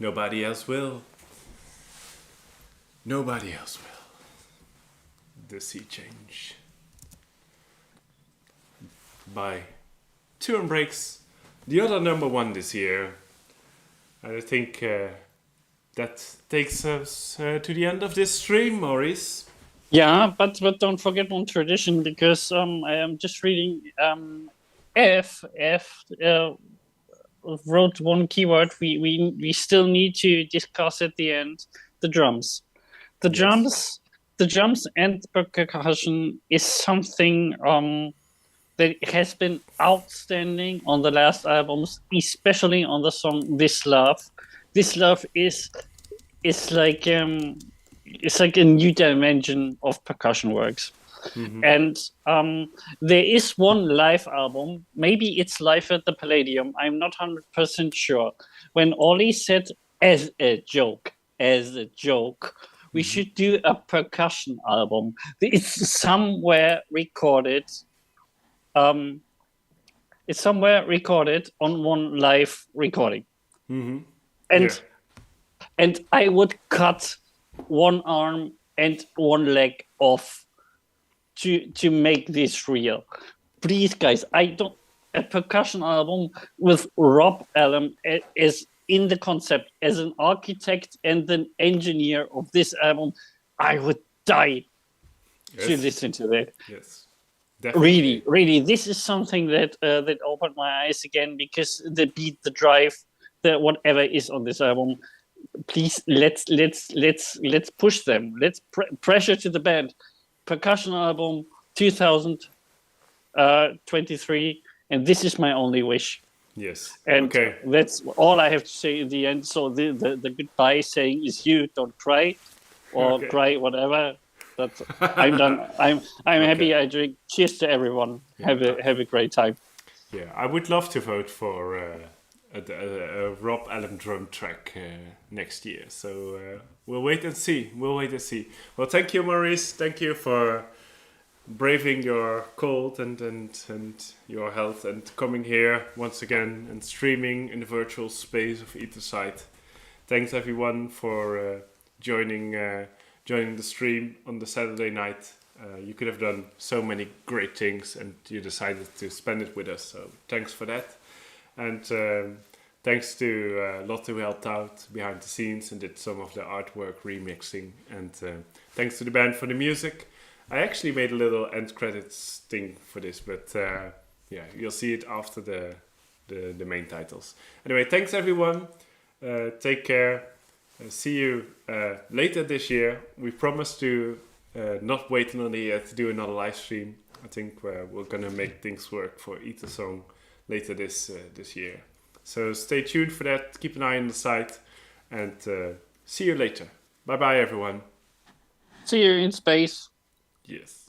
Nobody else will. Nobody else will. The Sea Change by Turin Brakes, the other number one this year. I think that takes us to the end of this stream, Maurice. Yeah, but don't forget one tradition, because I am just reading F wrote one keyword we still need to discuss at the end: the drums. The drums and percussion is something that has been outstanding on the last albums, especially on the song "This Love." This Love is like it's like a new dimension of percussion works. And there is one live album, maybe it's live at the Palladium, I'm not 100% sure, when Ollie said as a joke, we should do a percussion album. It's somewhere recorded. It's somewhere recorded on one live recording. And I would cut one arm and one leg off to make this real. Please, guys, a percussion album with Rob Allen is in the concept as an architect and an engineer of this album. I would die to listen to that. Yes, definitely. Really, this is something that that opened my eyes again, because the beat, the drive, the whatever is on this album. Please, let's push them. Let's pressure to the band. Percussion album 2023, and this is my only wish. Yes. And that's all I have to say in the end. So the goodbye saying is, you don't cry or cry, whatever. That's I'm done. I'm happy. I drink. Cheers to everyone. Have a great time. Yeah, I would love to vote for a Rob Allen drum track next year. So we'll wait and see. Well, thank you, Maurice. Thank you for braving your cold and your health and coming here once again and streaming in the virtual space of either side. Thanks everyone for joining the stream on the Saturday night. You could have done so many great things and you decided to spend it with us. So thanks for that. And thanks to Lotte, who helped out behind the scenes and did some of the artwork remixing. And thanks to the band for the music. I actually made a little end credits thing for this, but yeah, you'll see it after the main titles. Anyway, thanks everyone. Take care. See you later this year. We promise to not wait another year to do another live stream. I think we're gonna make things work for Eat a Song later this year. So stay tuned for that. Keep an eye on the site, and see you later. Bye bye, everyone. See you in space. Yes.